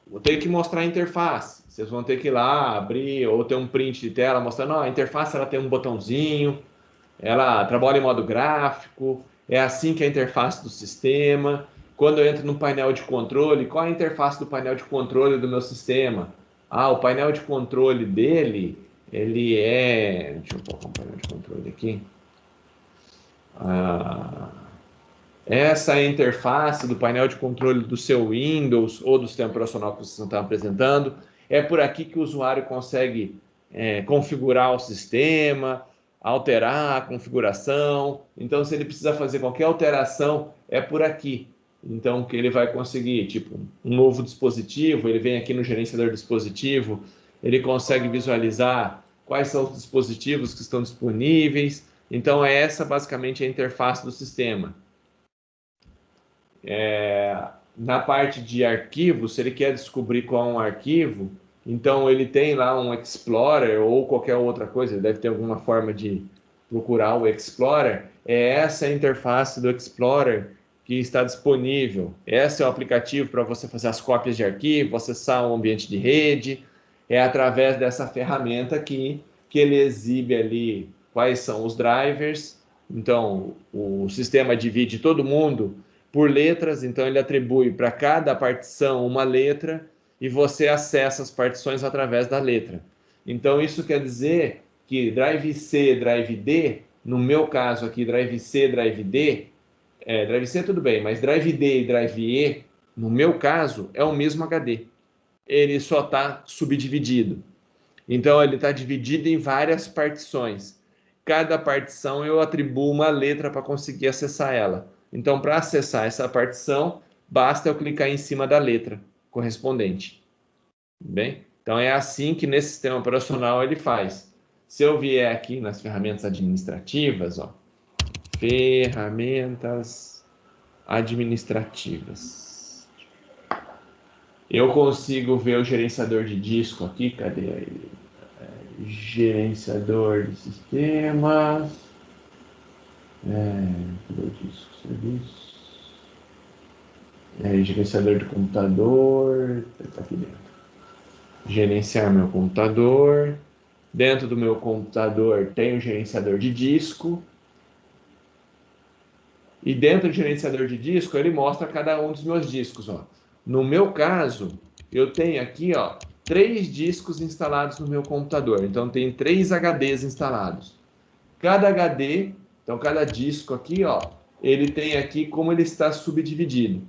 Vou ter que mostrar a interface. Vocês vão ter que ir lá, abrir, ou ter um print de tela mostrando, a interface ela tem um botãozinho, ela trabalha em modo gráfico, é assim que é a interface do sistema. Quando eu entro no painel de controle, qual é a interface do painel de controle do meu sistema? O painel de controle dele, ele é... Deixa eu colocar um painel de controle aqui. Essa é a interface do painel de controle do seu Windows ou do sistema operacional que vocês estão apresentando. É por aqui que o usuário consegue configurar o sistema, alterar a configuração. Então, se ele precisa fazer qualquer alteração, é por aqui. Então, que ele vai conseguir, tipo, um novo dispositivo, ele vem aqui no gerenciador de dispositivo, ele consegue visualizar quais são os dispositivos que estão disponíveis. Então, essa basicamente é a interface do sistema. Na parte de arquivos, se ele quer descobrir qual é um arquivo, então ele tem lá um Explorer ou qualquer outra coisa, ele deve ter alguma forma de procurar o Explorer. É essa a interface do Explorer que está disponível. Esse é o aplicativo para você fazer as cópias de arquivo, acessar um ambiente de rede. É através dessa ferramenta aqui que ele exibe ali quais são os drivers. Então, o sistema divide todo mundo por letras, então ele atribui para cada partição uma letra e você acessa as partições através da letra. Então isso quer dizer que drive C, drive D, no meu caso aqui, drive C, drive D, drive C tudo bem, mas drive D e drive E, no meu caso, é o mesmo HD. Ele só está subdividido. Então ele está dividido em várias partições. Cada partição eu atribuo uma letra para conseguir acessar ela. Então, para acessar essa partição, basta eu clicar em cima da letra correspondente. Bem? Então, é assim que nesse sistema operacional ele faz. Se eu vier aqui nas ferramentas administrativas, ferramentas administrativas, eu consigo ver o gerenciador de disco aqui. Cadê ele? Gerenciador de sistemas. Cadê o disco? Serviço. Gerenciador de computador. Está aqui dentro. Gerenciar meu computador. Dentro do meu computador tem o gerenciador de disco. E dentro do gerenciador de disco, ele mostra cada um dos meus discos, ó. No meu caso, eu tenho aqui, ó, 3 discos instalados no meu computador. Então, tem 3 HDs instalados. Cada HD, então cada disco aqui, ó, ele tem aqui como ele está subdividido.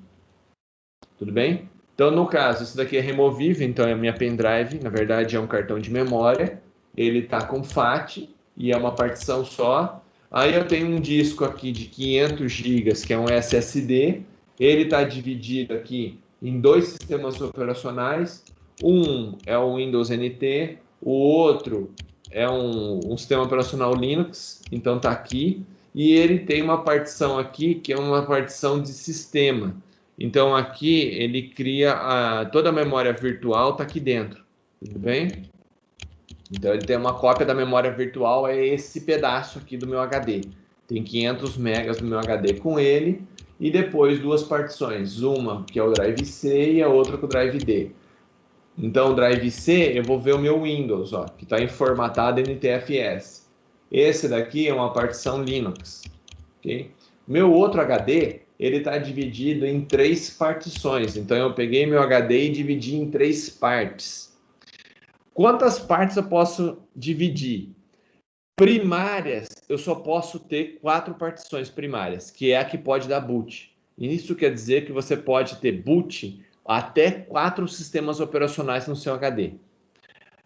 Tudo bem? Então, no caso, isso daqui é removível, então é a minha pendrive, na verdade é um cartão de memória, ele está com FAT e é uma partição só. Aí eu tenho um disco aqui de 500 GB, que é um SSD, ele está dividido aqui em 2 sistemas operacionais, um é o Windows NT, o outro é um sistema operacional Linux, então está aqui, e ele tem uma partição aqui, que é uma partição de sistema. Então aqui ele cria toda a memória virtual está aqui dentro, tudo bem? Então ele tem uma cópia da memória virtual, é esse pedaço aqui do meu HD. Tem 500 megas no meu HD com ele, e depois 2 partições, uma que é o Drive C e a outra com o Drive D. Então o Drive C eu vou ver o meu Windows, ó, que está formatado NTFS. Esse daqui é uma partição Linux, ok? Meu outro HD, ele está dividido em 3 partições. Então, eu peguei meu HD e dividi em 3 partes. Quantas partes eu posso dividir? Primárias, eu só posso ter 4 partições primárias, que é a que pode dar boot. Isso quer dizer que você pode ter boot até 4 sistemas operacionais no seu HD.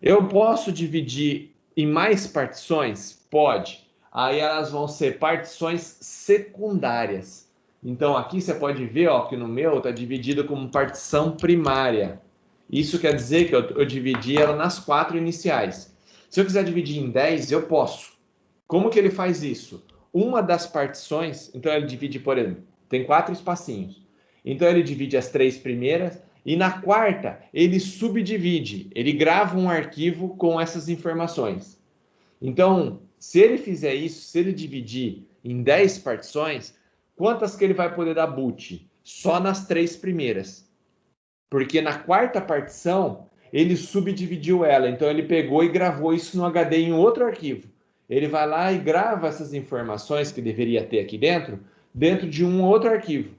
Eu posso dividir em mais partições? Pode. Aí elas vão ser partições secundárias. Então aqui você pode ver, ó, que no meu está dividido como partição primária. Isso quer dizer que eu dividi ela nas 4 iniciais. Se eu quiser dividir em 10, eu posso. Como que ele faz isso? Uma das partições, então ele divide, por exemplo, tem 4 espacinhos. Então ele divide as 3 primeiras e na quarta ele subdivide, ele grava um arquivo com essas informações. Então, se ele fizer isso, se ele dividir em 10 partições, quantas que ele vai poder dar boot? Só nas 3 primeiras. Porque na quarta partição, ele subdividiu ela. Então, ele pegou e gravou isso no HD em outro arquivo. Ele vai lá e grava essas informações que deveria ter aqui dentro de um outro arquivo.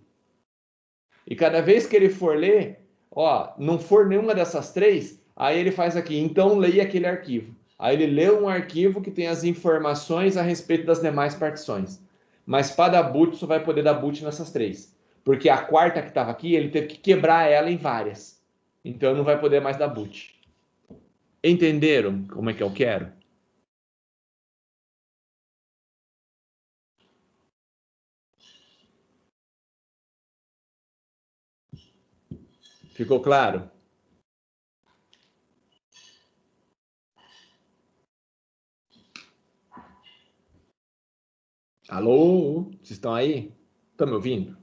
E cada vez que ele for ler, ó, não for nenhuma dessas 3, aí ele faz aqui, então leia aquele arquivo. Aí ele lê um arquivo que tem as informações a respeito das demais partições. Mas para dar boot, só vai poder dar boot nessas 3. Porque a quarta que estava aqui, ele teve que quebrar ela em várias. Então não vai poder mais dar boot. Entenderam como é que eu quero? Ficou claro? Alô? Vocês estão aí? Estão me ouvindo?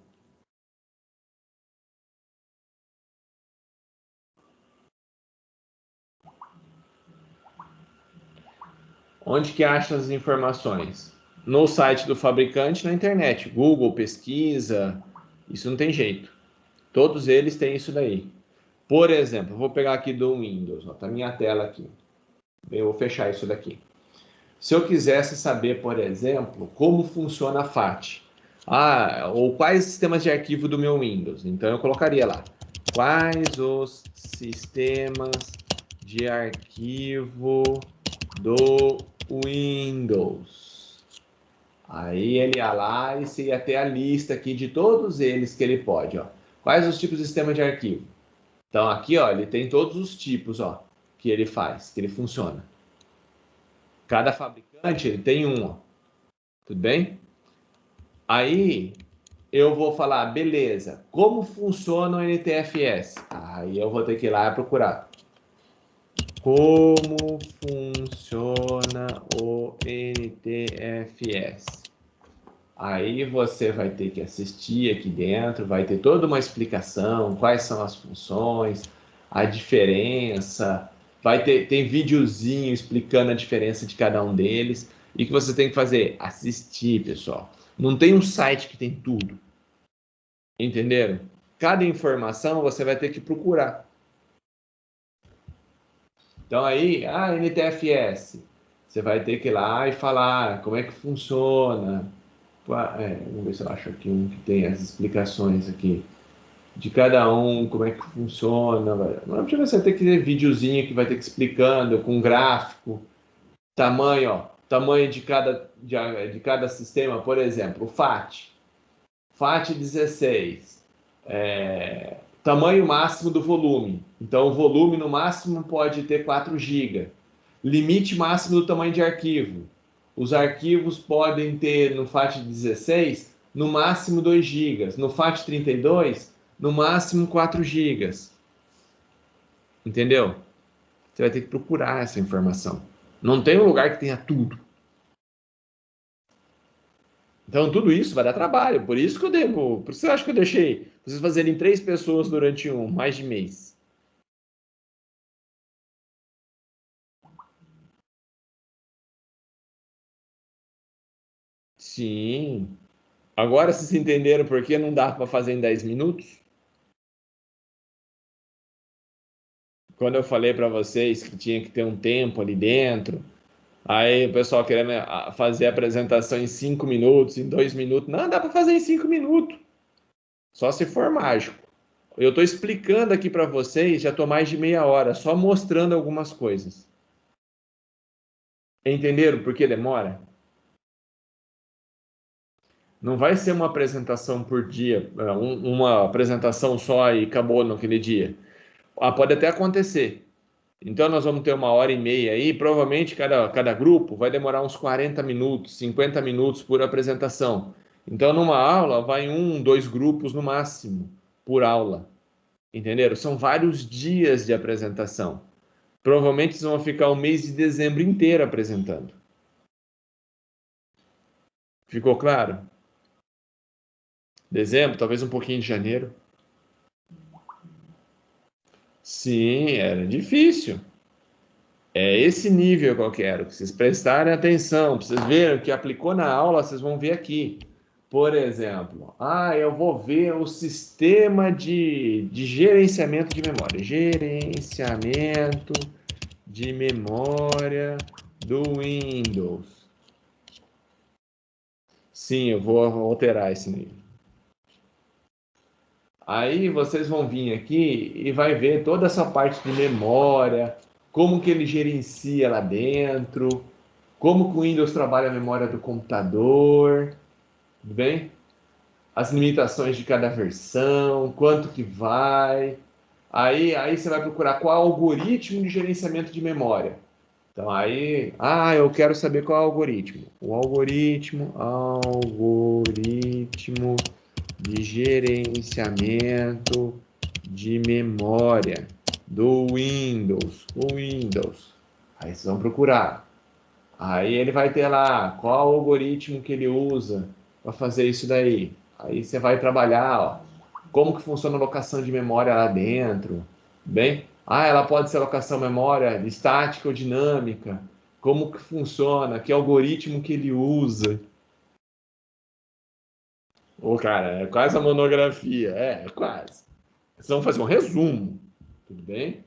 Onde que acha as informações? No site do fabricante, na internet. Google, pesquisa, isso não tem jeito. Todos eles têm isso daí. Por exemplo, vou pegar aqui do Windows, ó, tá minha tela aqui. Eu vou fechar isso daqui. Se eu quisesse saber, por exemplo, como funciona a FAT, ou quais sistemas de arquivo do meu Windows, então eu colocaria lá, quais os sistemas de arquivo do Windows. Aí ele ia lá e você ia ter a lista aqui de todos eles que ele pode, ó. Quais os tipos de sistema de arquivo? Então aqui, ó, ele tem todos os tipos, ó, que ele faz, que ele funciona. Cada fabricante ele tem um, ó. Tudo bem? Aí eu vou falar, beleza, como funciona o NTFS? Aí eu vou ter que ir lá e procurar. Como funciona o NTFS? Aí você vai ter que assistir aqui dentro, vai ter toda uma explicação, quais são as funções, a diferença, tem videozinho explicando a diferença de cada um deles. E o que você tem que fazer? Assistir, pessoal. Não tem um site que tem tudo. Entenderam? Cada informação você vai ter que procurar. Então aí, NTFS, você vai ter que ir lá e falar como é que funciona, Vamos ver se eu acho aqui um que tem as explicações aqui de cada um, como é que funciona. Não precisa você ter que ter videozinho que vai ter que explicando com gráfico, tamanho, ó, tamanho de cada sistema, por exemplo, o FAT 16, tamanho máximo do volume. Então, o volume no máximo pode ter 4 GB. Limite máximo do tamanho de arquivo. Os arquivos podem ter no FAT 16, no máximo 2 GB. No FAT 32, no máximo 4 GB. Entendeu? Você vai ter que procurar essa informação. Não tem um lugar que tenha tudo. Então, tudo isso vai dar trabalho. Por isso que por isso eu acho que eu deixei vocês fazerem 3 pessoas durante mais de mês. Sim. Agora vocês entenderam por que não dá para fazer em 10 minutos? Quando eu falei para vocês que tinha que ter um tempo ali dentro, aí o pessoal querendo fazer a apresentação em 5 minutos, em 2 minutos. Não, dá para fazer em 5 minutos. Só se for mágico. Eu estou explicando aqui para vocês, já estou mais de meia hora, só mostrando algumas coisas. Entenderam por que demora? Não vai ser uma apresentação por dia, uma apresentação só e acabou naquele dia. Pode até acontecer. Então, nós vamos ter 1h30 aí. Provavelmente, cada grupo vai demorar uns 40 minutos, 50 minutos por apresentação. Então, numa aula, vai 2 grupos no máximo por aula. Entenderam? São vários dias de apresentação. Provavelmente, vocês vão ficar o mês de dezembro inteiro apresentando. Ficou claro? Dezembro, talvez um pouquinho de janeiro. Sim, era difícil. É esse nível que eu quero, que vocês prestarem atenção, para vocês verem o que aplicou na aula, vocês vão ver aqui. Por exemplo, eu vou ver o sistema de gerenciamento de memória. Gerenciamento de memória do Windows. Sim, eu vou alterar esse nível. Aí vocês vão vir aqui e vai ver toda essa parte de memória, como que ele gerencia lá dentro, como que o Windows trabalha a memória do computador, tudo bem? As limitações de cada versão, quanto que vai. Aí você vai procurar qual algoritmo de gerenciamento de memória. Então aí, eu quero saber qual é o algoritmo. O algoritmo de gerenciamento de memória do Windows. O Windows. Aí vocês vão procurar. Aí ele vai ter lá qual algoritmo que ele usa para fazer isso daí. Aí você vai trabalhar, ó, como que funciona a alocação de memória lá dentro. Bem? Ela pode ser alocação de memória estática ou dinâmica. Como que funciona? Que algoritmo que ele usa? Cara, é quase a monografia. É quase. Vocês vão fazer um resumo. Tudo bem?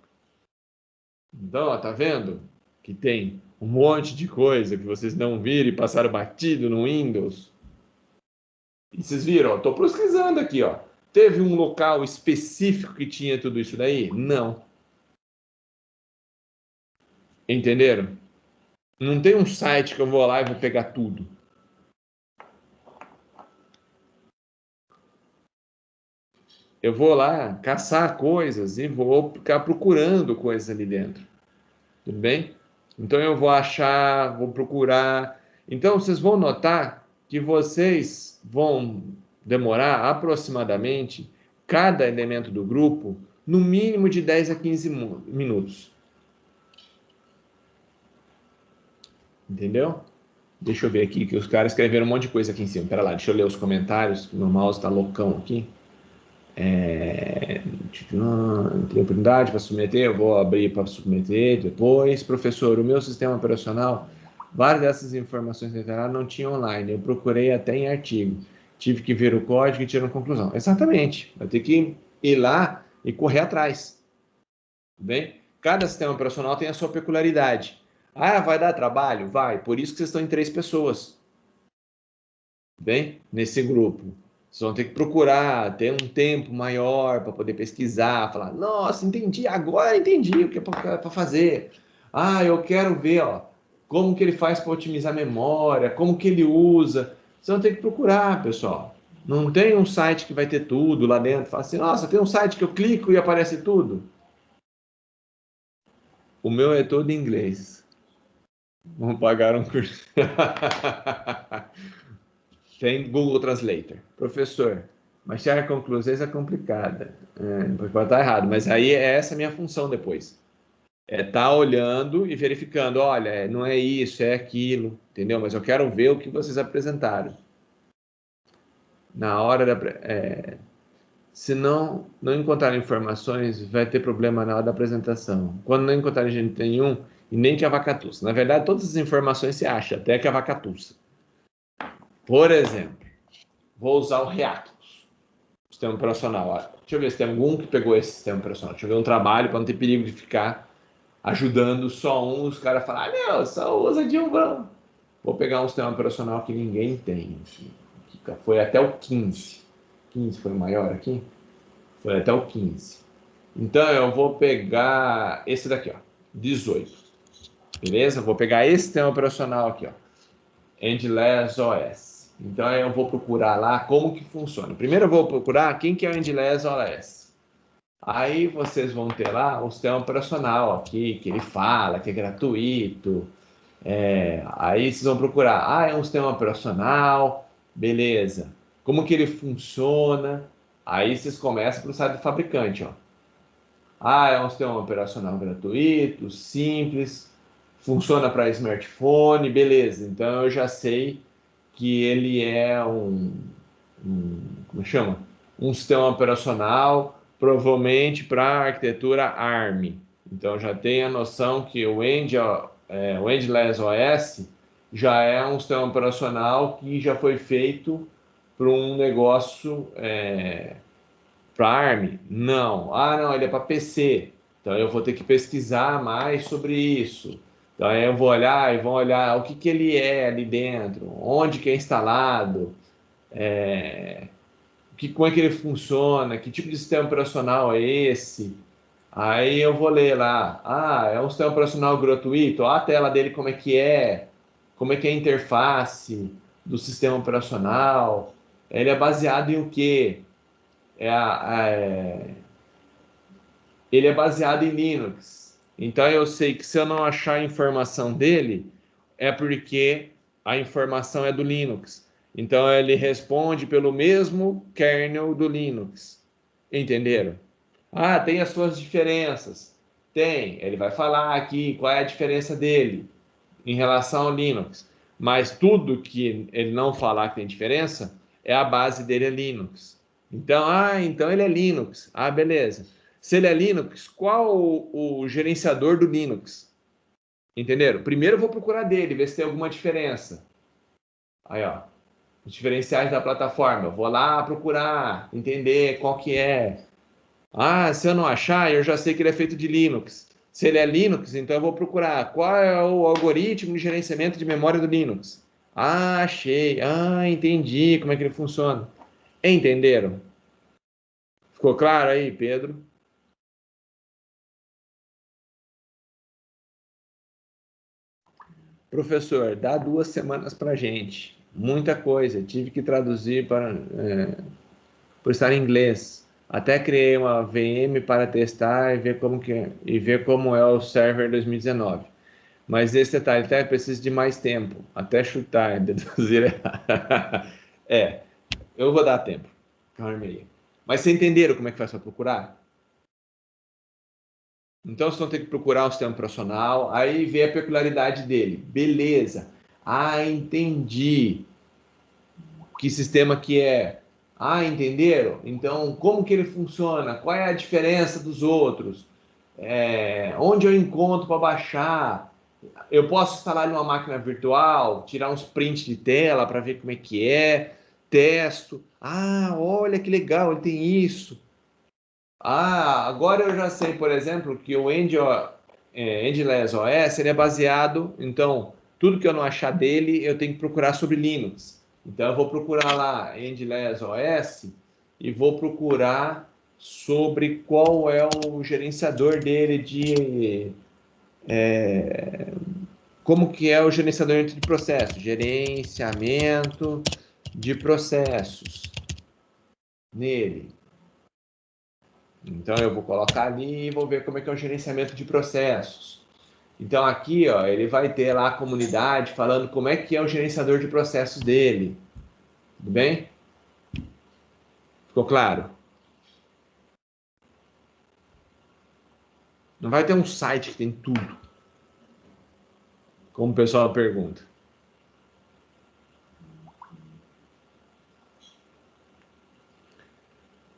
Então, ó, tá vendo? Que tem um monte de coisa que vocês não viram e passaram batido no Windows. E vocês viram, ó, tô pesquisando aqui, ó. Teve um local específico que tinha tudo isso daí? Não. Entenderam? Não tem um site que eu vou lá e vou pegar tudo. Eu vou lá caçar coisas e vou ficar procurando coisas ali dentro. Tudo bem? Então eu vou achar, vou procurar. Então vocês vão notar que vocês vão demorar aproximadamente cada elemento do grupo no mínimo de 10 a 15 minutos. Entendeu? Deixa eu ver aqui, que os caras escreveram um monte de coisa aqui em cima. Pera lá, deixa eu ler os comentários, que meu mouse está loucão aqui. Tem oportunidade para submeter, eu vou abrir para submeter depois. Professor, o meu sistema operacional, várias dessas informações detalhadas não tinha online. Eu procurei até em artigo. Tive que ver o código e tirar uma conclusão. Exatamente. Vai ter que ir lá e correr atrás. Bem? Cada sistema operacional tem a sua peculiaridade. Vai dar trabalho? Vai. Por isso que vocês estão em 3 pessoas. bem? Nesse grupo. Vocês vão ter que procurar, ter um tempo maior para poder pesquisar, falar, nossa, entendi, agora entendi o que é para fazer. Ah, eu quero ver, ó, como que ele faz para otimizar a memória, como que ele usa. Vocês vão ter que procurar, pessoal. Não tem um site que vai ter tudo lá dentro. Fala assim, nossa, tem um site que eu clico e aparece tudo. O meu é todo em inglês. Vamos pagar um curso. Tem Google Translator. Professor, mas chegar a conclusões é complicada. Pode estar errado, mas aí é essa a minha função depois. É estar olhando e verificando, olha, não é isso, é aquilo, entendeu? Mas eu quero ver o que vocês apresentaram. Na hora da... se não encontrarem informações, vai ter problema na hora da apresentação. Quando não encontrarem gente nenhum, e nem que a vacatuça. Na verdade, todas as informações se acha, até que a vacatuça. Por exemplo, vou usar o Reactus, sistema operacional. Deixa eu ver se tem algum que pegou esse sistema operacional. Deixa eu ver um trabalho para não ter perigo de ficar ajudando só um, os caras falam, meu, só usa de um vão. Vou pegar um sistema operacional que ninguém tem. Que foi até o 15. 15 foi o maior aqui? Foi até o 15. Então, eu vou pegar esse daqui, ó, 18. Beleza? Vou pegar esse sistema operacional aqui, ó, Endless OS. Então, eu vou procurar lá como que funciona. Primeiro, eu vou procurar quem que é o Endless OS. Aí, vocês vão ter lá o sistema operacional aqui, que ele fala, que é gratuito. Aí, vocês vão procurar, é um sistema operacional, beleza. Como que ele funciona? Aí, vocês começam pelo site do fabricante, ó. É um sistema operacional gratuito, simples, funciona para smartphone, beleza. Então, eu já sei que ele é como chama? Um sistema operacional, provavelmente para arquitetura ARM. Então, já tenho a noção que o Endless OS já é um sistema operacional que já foi feito para um negócio para ARM? Não. Não, ele é para PC. Então, eu vou ter que pesquisar mais sobre isso. Então, aí eu vou olhar e vou olhar o que ele é ali dentro, onde que é instalado, como é que ele funciona, que tipo de sistema operacional é esse. Aí eu vou ler lá, é um sistema operacional gratuito, a tela dele como é que é a interface do sistema operacional, ele é baseado em o quê? Ele é baseado em Linux. Então eu sei que se eu não achar a informação dele, é porque a informação é do Linux. Então ele responde pelo mesmo kernel do Linux. Entenderam? Tem as suas diferenças. Tem. Ele vai falar aqui qual é a diferença dele em relação ao Linux. Mas tudo que ele não falar que tem diferença, a base dele é Linux. Então, então ele é Linux. Beleza. Se ele é Linux, qual o gerenciador do Linux? Entenderam? Primeiro eu vou procurar dele, ver se tem alguma diferença. Aí, ó. Os diferenciais da plataforma. Eu vou lá procurar, entender qual que é. Se eu não achar, eu já sei que ele é feito de Linux. Se ele é Linux, então eu vou procurar qual é o algoritmo de gerenciamento de memória do Linux. Achei. Entendi como é que ele funciona. Entenderam? Ficou claro aí, Pedro? Professor, dá 2 semanas para gente. Muita coisa. Tive que traduzir por estar em inglês. Até criei uma VM para testar e ver como é o server 2019. Mas esse detalhe até precisa de mais tempo. Até chutar, deduzir. Eu vou dar tempo. Calma aí. Mas vocês entenderam como é que faz para procurar? Então, vocês vão ter que procurar o sistema operacional, aí ver a peculiaridade dele. Beleza. Entendi. Que sistema que é? Entenderam? Então, como que ele funciona? Qual é a diferença dos outros? Onde eu encontro para baixar? Eu posso instalar numa máquina virtual, tirar uns prints de tela para ver como é que é, testo. Olha que legal, ele tem isso. Agora eu já sei, por exemplo, que o Endless OS ele é baseado, então, tudo que eu não achar dele, eu tenho que procurar sobre Linux. Então, eu vou procurar lá Endless OS e vou procurar sobre qual é o gerenciador dele de... como que é o gerenciamento de processos? Gerenciamento de processos nele. Então, eu vou colocar ali e vou ver como é que é o gerenciamento de processos. Então, aqui, ó, ele vai ter lá a comunidade falando como é que é o gerenciador de processos dele. Tudo bem? Ficou claro? Não vai ter um site que tem tudo, como o pessoal pergunta.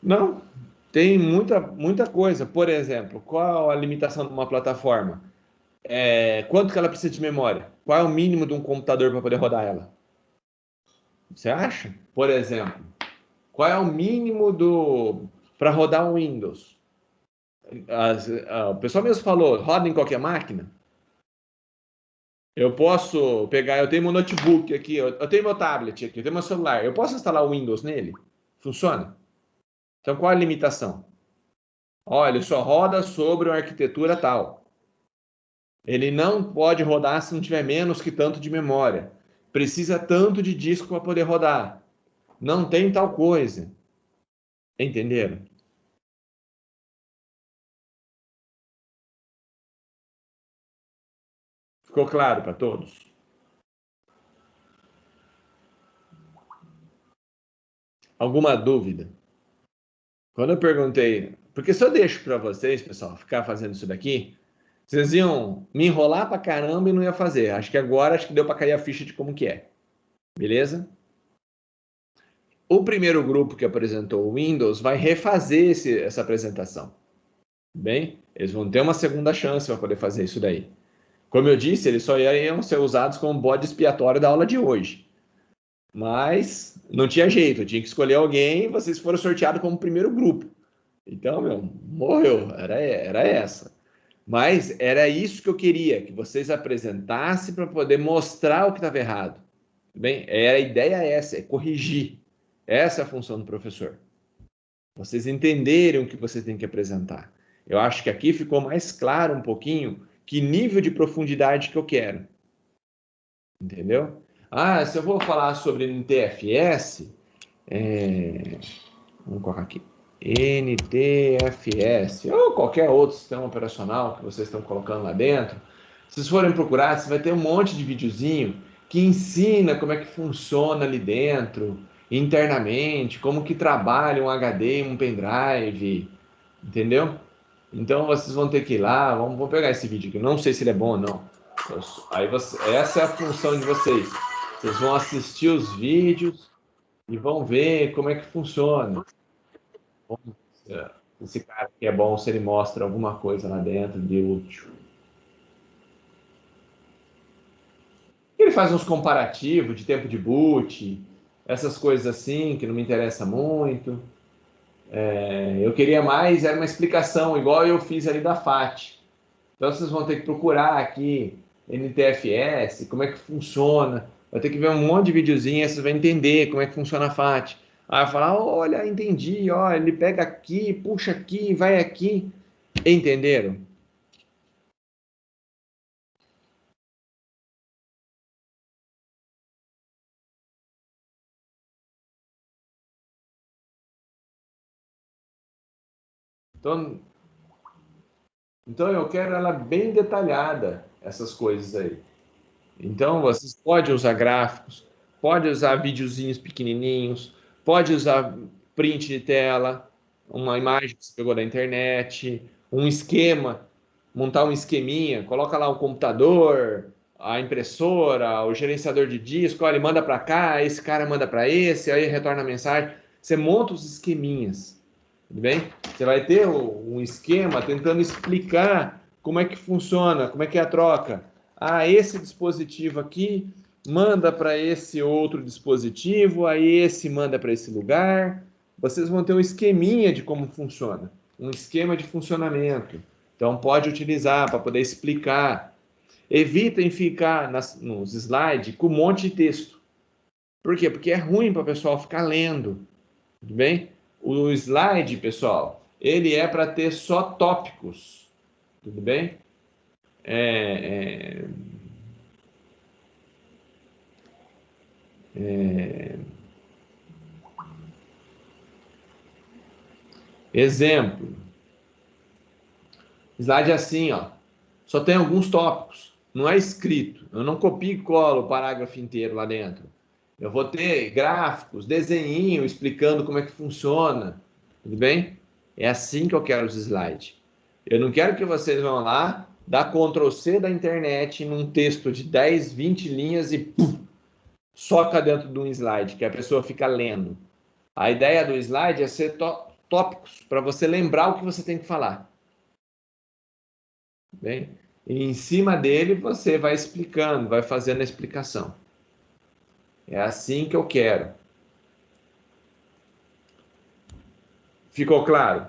Não, tem muita coisa. Por exemplo, qual a limitação de uma plataforma? Quanto que ela precisa de memória? Qual é o mínimo de um computador para poder rodar ela? Você acha? Por exemplo, qual é o mínimo para rodar o Windows? O pessoal mesmo falou, roda em qualquer máquina. Eu posso pegar, eu tenho meu notebook aqui, eu tenho meu tablet aqui, eu tenho meu celular. Eu posso instalar o Windows nele? Funciona? Então, qual é a limitação? Olha, ele só roda sobre uma arquitetura tal. Ele não pode rodar se não tiver menos que tanto de memória. Precisa tanto de disco para poder rodar. Não tem tal coisa. Entenderam? Ficou claro para todos? Alguma dúvida? Quando eu perguntei, porque se eu deixo para vocês, pessoal, ficar fazendo isso daqui, vocês iam me enrolar para caramba e não ia fazer. Acho que agora deu para cair a ficha de como que é. Beleza? O primeiro grupo que apresentou o Windows vai refazer essa apresentação. Bem, eles vão ter uma segunda chance para poder fazer isso daí. Como eu disse, eles só iam ser usados como bode expiatório da aula de hoje. Mas não tinha jeito, eu tinha que escolher alguém e vocês foram sorteados como primeiro grupo. Então, morreu, era essa. Mas era isso que eu queria, que vocês apresentassem para poder mostrar o que estava errado. Bem, a ideia é essa, é corrigir. Essa é a função do professor. Vocês entenderem o que vocês têm que apresentar. Eu acho que aqui ficou mais claro um pouquinho que nível de profundidade que eu quero. Entendeu? Se eu vou falar sobre NTFS, vamos colocar aqui, NTFS, ou qualquer outro sistema operacional que vocês estão colocando lá dentro, se vocês forem procurar, você vai ter um monte de videozinho que ensina como é que funciona ali dentro, internamente, como que trabalha um HD e um pendrive, entendeu? Então vocês vão ter que ir lá, vamos pegar esse vídeo aqui, não sei se ele é bom ou não. Essa é a função de vocês. Vocês vão assistir os vídeos e vão ver como é que funciona. Esse cara aqui é bom se ele mostra alguma coisa lá dentro de útil. Ele faz uns comparativos de tempo de boot, essas coisas assim, que não me interessa muito. Eu queria mais, era uma explicação, igual eu fiz ali da FAT. Então vocês vão ter que procurar aqui NTFS, como é que funciona. Vai ter que ver um monte de videozinho, aí vocês vão entender como é que funciona a FAT. Aí vai falar, olha, entendi, ó, ele pega aqui, puxa aqui, vai aqui. Entenderam? Então eu quero ela bem detalhada, essas coisas aí. Então vocês podem usar gráficos, pode usar videozinhos pequenininhos, pode usar print de tela, uma imagem que você pegou da internet, um esquema, montar um esqueminha, coloca lá o computador, a impressora, o gerenciador de disco, olha, ele manda para cá, esse cara manda para esse, aí retorna a mensagem. Você monta os esqueminhas, tudo bem? Você vai ter um esquema tentando explicar como é que funciona, como é que é a troca. Esse dispositivo aqui manda para esse outro dispositivo, aí esse manda para esse lugar. Vocês vão ter um esqueminha de como funciona, um esquema de funcionamento. Então, pode utilizar para poder explicar. Evitem ficar nos slides com um monte de texto. Por quê? Porque é ruim para o pessoal ficar lendo. Tudo bem? O slide, pessoal, ele é para ter só tópicos. Tudo bem? Exemplo. Slide é assim, ó. Só tem alguns tópicos. Não é escrito. Eu não copio e colo o parágrafo inteiro lá dentro. Eu vou ter gráficos, desenho explicando como é que funciona. Tudo bem? É assim que eu quero os slides. Eu não quero que vocês vão lá, dar Ctrl+C da internet num texto de 10, 20 linhas e soca dentro de um slide, que a pessoa fica lendo. A ideia do slide é ser tópicos, para você lembrar o que você tem que falar. Bem? E em cima dele você vai explicando, vai fazendo a explicação. É assim que eu quero. Ficou claro?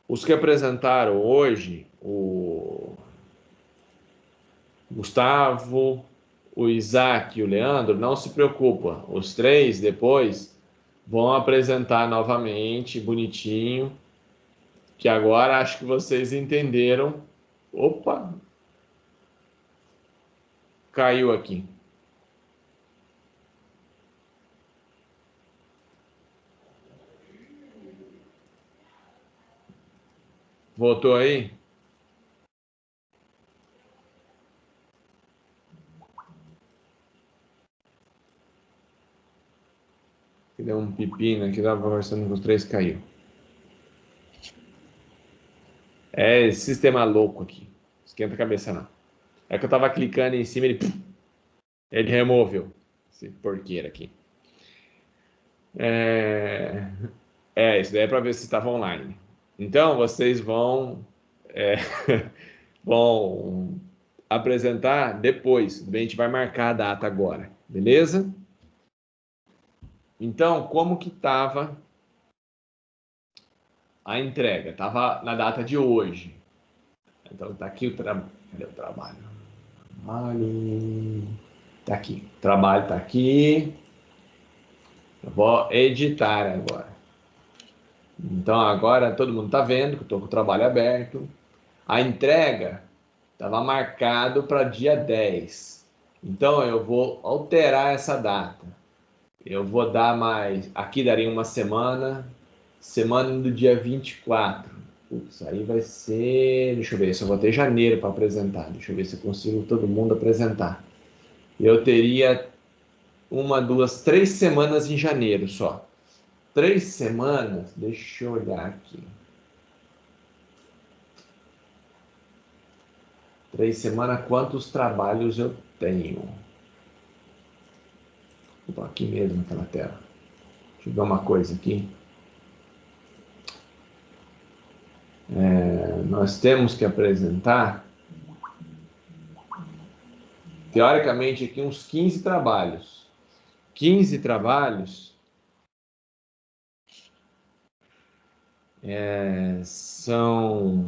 Os que apresentaram hoje, o Gustavo, o Isaac e o Leandro, não se preocupa. Os três depois vão apresentar novamente, bonitinho, que agora acho que vocês entenderam. Opa! Caiu aqui. Voltou aí? Que deu um pepino aqui, estava conversando com os três, caiu. É esse sistema louco aqui. Esquenta a cabeça, não. É que eu tava clicando em cima, ele removeu. Esse porqueiro aqui. Isso daí é para ver se estava online. Então, vocês vão, vão apresentar depois. A gente vai marcar a data agora, beleza? Então, como que estava a entrega? Estava na data de hoje. Então, tá aqui o trabalho. Cadê o trabalho? Tá aqui. O trabalho tá aqui. Eu vou editar agora. Então, agora todo mundo tá vendo que eu estou com o trabalho aberto. A entrega estava marcado para dia 10. Então, eu vou alterar essa data. Eu vou dar mais... Aqui daria uma semana. Semana do dia 24. Putz, aí vai ser... Deixa eu ver se eu vou ter janeiro para apresentar. Deixa eu ver se eu consigo todo mundo apresentar. Eu teria 1, 2, 3 semanas em janeiro só. 3 semanas? Deixa eu olhar aqui. 3 semanas, quantos trabalhos eu tenho? Vou aqui mesmo naquela tela. Deixa eu ver uma coisa aqui. Nós temos que apresentar, teoricamente, aqui uns 15 trabalhos. 15 trabalhos são...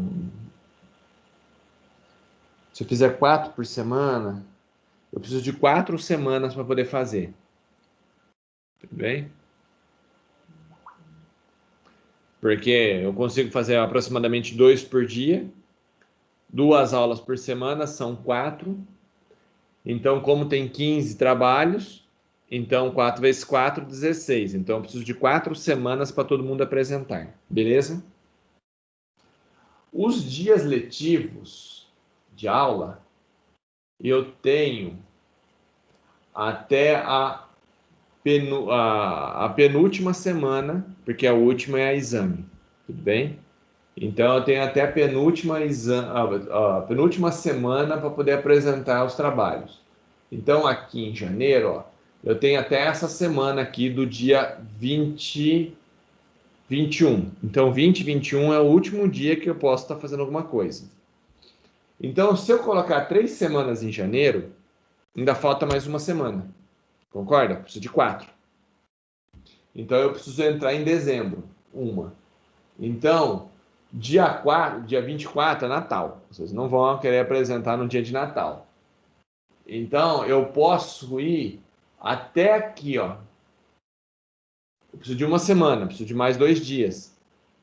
Se eu fizer 4 por semana, eu preciso de 4 semanas para poder fazer. Tudo bem? Porque eu consigo fazer aproximadamente 2 por dia. 2 aulas por semana são 4. Então, como tem 15 trabalhos, então 4 vezes 4, 16. Então, eu preciso de 4 semanas para todo mundo apresentar. Beleza? Os dias letivos de aula, eu tenho até a penúltima semana, porque a última é a exame, tudo bem? Então, eu tenho até a penúltima semana para poder apresentar os trabalhos. Então, aqui em janeiro, ó, eu tenho até essa semana aqui do dia 20, 21. Então, 20 e 21 é o último dia que eu posso estar fazendo alguma coisa. Então, se eu colocar 3 semanas em janeiro, ainda falta mais uma semana. Concorda? Preciso de 4. Então, eu preciso entrar em dezembro. uma. Então, dia 24 é Natal. Vocês não vão querer apresentar no dia de Natal. Então, eu posso ir até aqui, ó. Eu preciso de uma semana, preciso de mais 2 dias.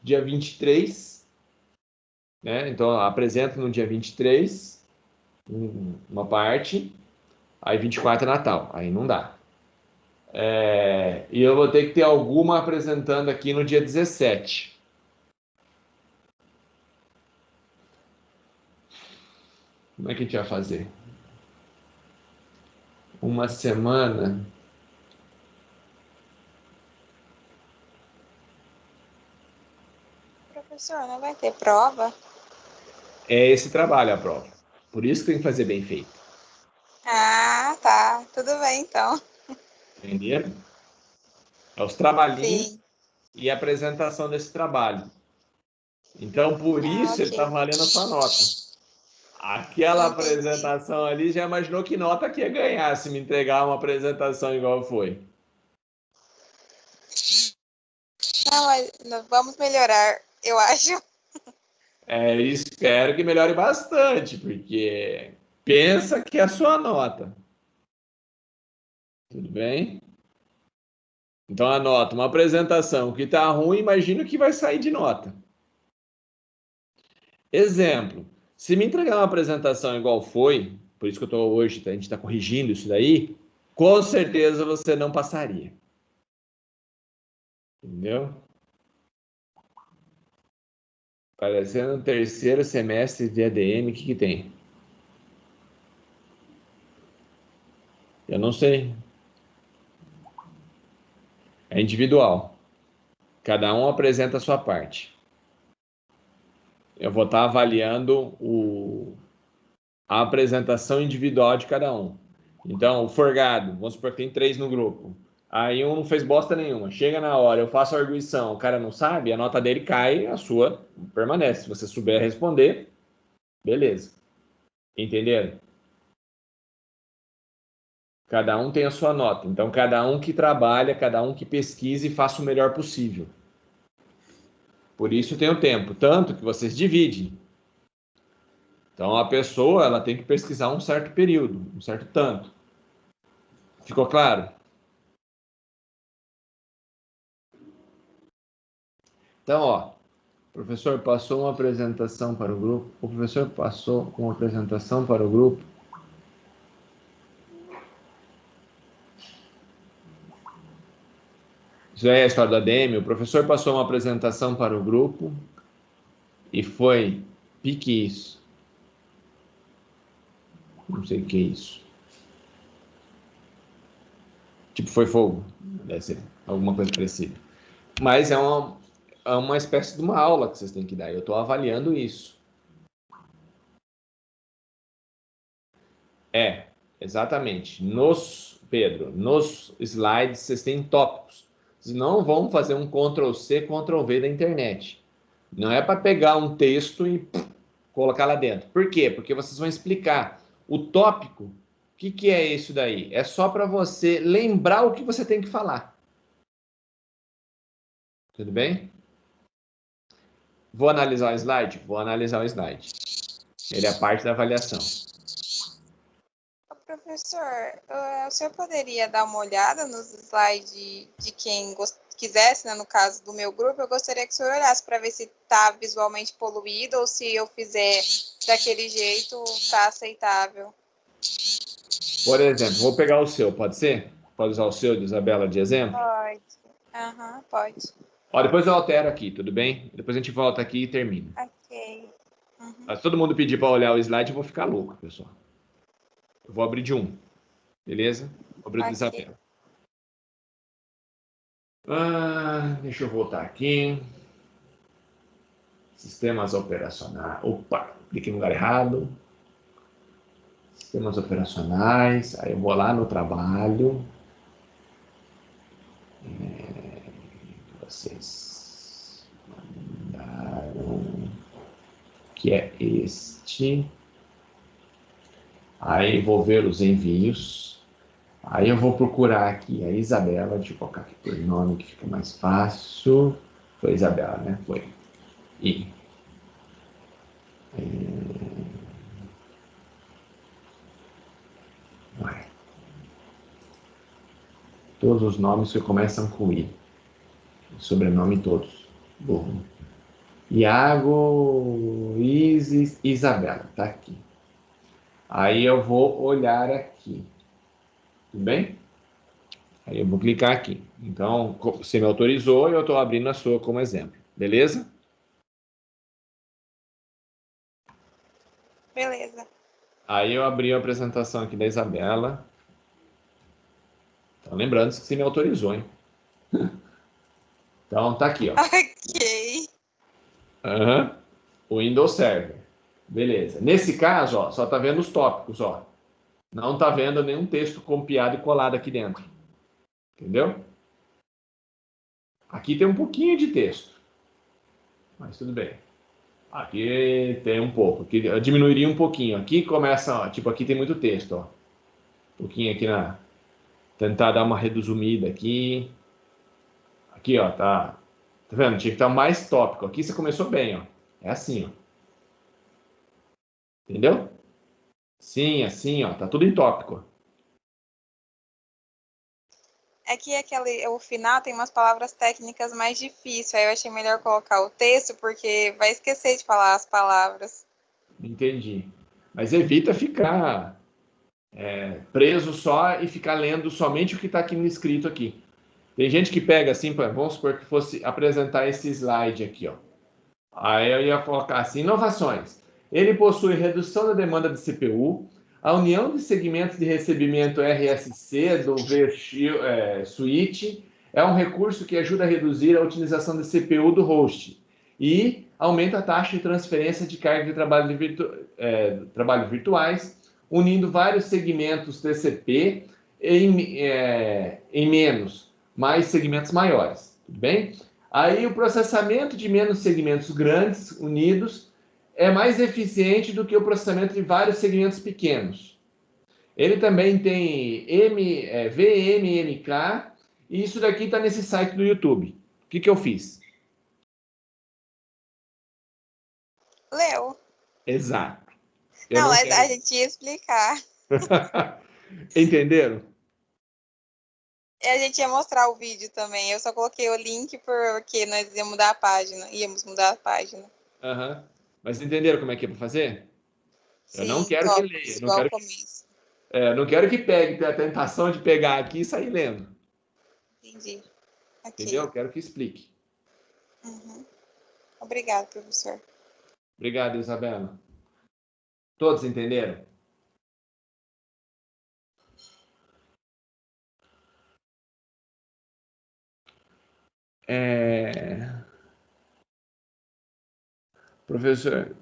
Dia 23, né? Então, eu apresento no dia 23, uma parte. Aí 24 é Natal. Aí não dá. E eu vou ter que ter alguma apresentando aqui no dia 17. Como é que a gente vai fazer? Uma semana. Professor, não vai ter prova? É esse trabalho a prova. Por isso que tem que fazer bem feito. Ah, tá. Tudo bem, então. Entenderam? É os trabalhinhos Sim. e a apresentação desse trabalho. Então, por isso, ele ok. está valendo a sua nota. Aquela Entendi. apresentação ali, já imaginou que nota que ia ganhar se me entregar uma apresentação igual foi? Não, mas vamos melhorar, eu acho. Espero que melhore bastante, porque pensa que é a sua nota. Tudo bem? Então anota uma apresentação que está ruim, imagina o que vai sair de nota. Exemplo, se me entregar uma apresentação igual foi, por isso que eu estou hoje, a gente está corrigindo isso daí, com certeza você não passaria. Entendeu? Parecendo no terceiro semestre de ADM, o que tem? Eu não sei. É individual. Cada um apresenta a sua parte. Eu vou estar avaliando a apresentação individual de cada um. Então, o forgado, vamos supor que tem 3 no grupo. Aí um não fez bosta nenhuma. Chega na hora, eu faço a arguição, o cara não sabe, a nota dele cai, a sua permanece. Se você souber responder, beleza. Entenderam? Cada um tem a sua nota. Então, cada um que trabalha, cada um que pesquise e faça o melhor possível. Por isso tem o tempo. Tanto que vocês dividem. Então, a pessoa ela tem que pesquisar um certo período, um certo tanto. Ficou claro? Então, ó, o professor passou uma apresentação para o grupo. O professor passou uma apresentação para o grupo. Isso aí é a história da ADM. O professor passou uma apresentação para o grupo e foi pique isso. Não sei o que é isso. Tipo, foi fogo. Deve ser alguma coisa parecida. Mas é uma espécie de uma aula que vocês têm que dar. Eu estou avaliando isso. Exatamente. Pedro, nos slides vocês têm tópicos. Vocês não vão fazer um Ctrl+C, Ctrl+V da internet. Não é para pegar um texto e colocar lá dentro. Por quê? Porque vocês vão explicar. O tópico, o que é isso daí? É só para você lembrar o que você tem que falar. Tudo bem? Vou analisar o slide? Vou analisar o slide. Ele é parte da avaliação. Professor, o senhor poderia dar uma olhada nos slides de quem quisesse, né, no caso do meu grupo? Eu gostaria que o senhor olhasse para ver se está visualmente poluído ou se eu fizer daquele jeito está aceitável. Por exemplo, vou pegar o seu, pode ser? Pode usar o seu, de Isabela, de exemplo? Pode. Aham, pode. Ó, depois eu altero aqui, tudo bem? Depois a gente volta aqui e termina. Ok. Uhum. Mas se todo mundo pedir para olhar o slide, eu vou ficar louco, pessoal. Eu vou abrir de um, beleza? Vou abrir do Isabela. Deixa eu voltar aqui. Sistemas operacionais. Opa, cliquei no lugar errado. Sistemas operacionais. Aí eu vou lá no trabalho. Vocês mandaram, que é este. Aí vou ver os envios. Aí eu vou procurar aqui a Isabela. Deixa eu colocar aqui por nome que fica mais fácil. Foi Isabela, né? Foi. E. Vai. Todos os nomes que começam com I. Sobrenome todos. Burro. Iago, Isis, Isabela. Tá aqui. Aí eu vou olhar aqui. Tudo bem? Aí eu vou clicar aqui. Então, você me autorizou e eu estou abrindo a sua como exemplo. Beleza? Beleza. Aí eu abri a apresentação aqui da Isabela. Então, lembrando que você me autorizou, hein? Então, tá aqui, ó. Ok. Uhum. O Windows Server. Beleza. Nesse caso, ó, só tá vendo os tópicos, ó. Não tá vendo nenhum texto copiado e colado aqui dentro. Entendeu? Aqui tem um pouquinho de texto. Mas tudo bem. Aqui tem um pouco. Aqui eu diminuiria um pouquinho. Aqui começa, ó, tipo, aqui tem muito texto, ó. Um pouquinho aqui na... Tentar dar uma reduzida aqui. Aqui, ó, tá... Tá vendo? Tinha que estar mais tópico. Aqui você começou bem, ó. É assim, ó. Entendeu? Sim, assim, ó. Tá tudo em tópico. É que o final tem umas palavras técnicas mais difíceis. Aí eu achei melhor colocar o texto, porque vai esquecer de falar as palavras. Entendi. Mas evita ficar preso só e ficar lendo somente o que está aqui no escrito aqui. Tem gente que pega assim, vamos supor que fosse apresentar esse slide aqui, ó. Aí eu ia colocar assim, inovações. Ele possui redução da demanda de CPU, a união de segmentos de recebimento RSC do Switch é um recurso que ajuda a reduzir a utilização da CPU do host e aumenta a taxa de transferência de carga de trabalho virtuais, unindo vários segmentos TCP em menos, mais segmentos maiores. Tudo bem? Aí o processamento de menos segmentos grandes unidos é mais eficiente do que o processamento de vários segmentos pequenos. Ele também tem VMMK e isso daqui está nesse site do YouTube. O que eu fiz? Leu. Exato. Não, mas a gente ia explicar. Entenderam? E a gente ia mostrar o vídeo também. Eu só coloquei o link porque nós íamos mudar a página. Uhum. Mas entenderam como é que é para fazer? Sim, eu não quero que leia. Não quero que pegue, tenha a tentação de pegar aqui e sair lendo. Entendi. Okay. Entendeu? Eu quero que explique. Uhum. Obrigada, professor. Obrigado, Isabela. Todos entenderam? Professor,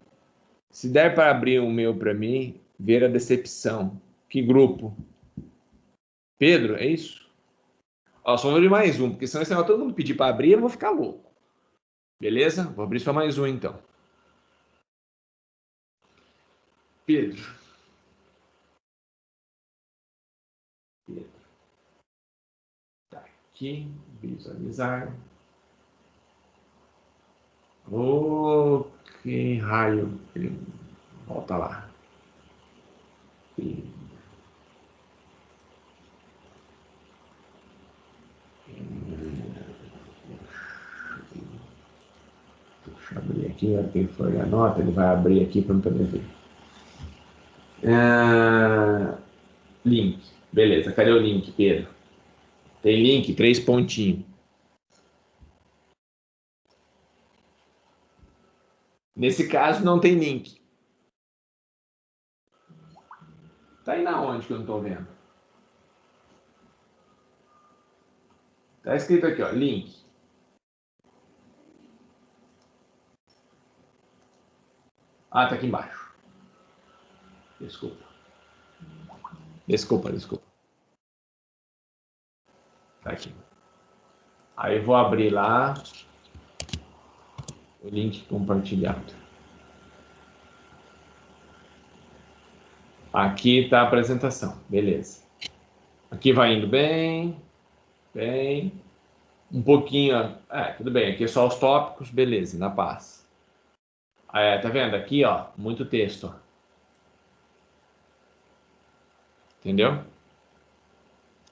se der para abrir um meu para mim, ver a decepção. Que grupo? Pedro, é isso? Ó, só vou abrir mais um, porque senão todo mundo pedir para abrir, eu vou ficar louco. Beleza? Vou abrir só mais um, então. Pedro. Tá aqui, visualizar. Oh, que raio. Volta lá. Deixa eu abrir aqui, a quem for a nota, ele vai abrir aqui para eu poder ver. Link. Beleza, cadê o link, Pedro? Tem link, 3 pontinhos. Nesse caso, não tem link. Tá aí na onde que eu não tô vendo? Tá escrito aqui, ó, link. Ah, tá aqui embaixo. Desculpa. Tá aqui. Aí eu vou abrir lá o link compartilhado. Aqui está a apresentação, beleza. Aqui vai indo bem, um pouquinho... tudo bem, aqui é só os tópicos, beleza, na paz. Tá vendo? Aqui, ó, muito texto. Ó. Entendeu?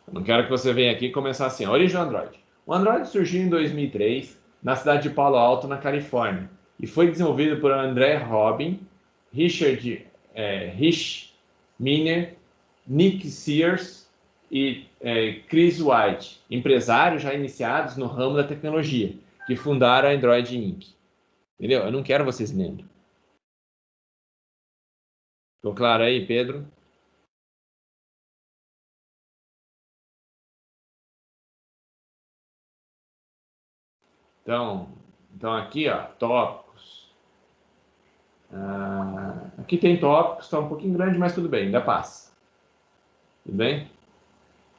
Eu não quero que você venha aqui e começar assim. A origem do Android. O Android surgiu em 2003 na cidade de Palo Alto, na Califórnia, e foi desenvolvido por André Robin, Richard Rich Miner, Nick Sears e Chris White, empresários já iniciados no ramo da tecnologia, que fundaram a Android Inc. Entendeu? Eu não quero vocês lendo. Ficou claro aí, Pedro? Então aqui, ó, tópicos. Aqui tem tópicos, está um pouquinho grande, mas tudo bem, ainda passa. Tudo bem?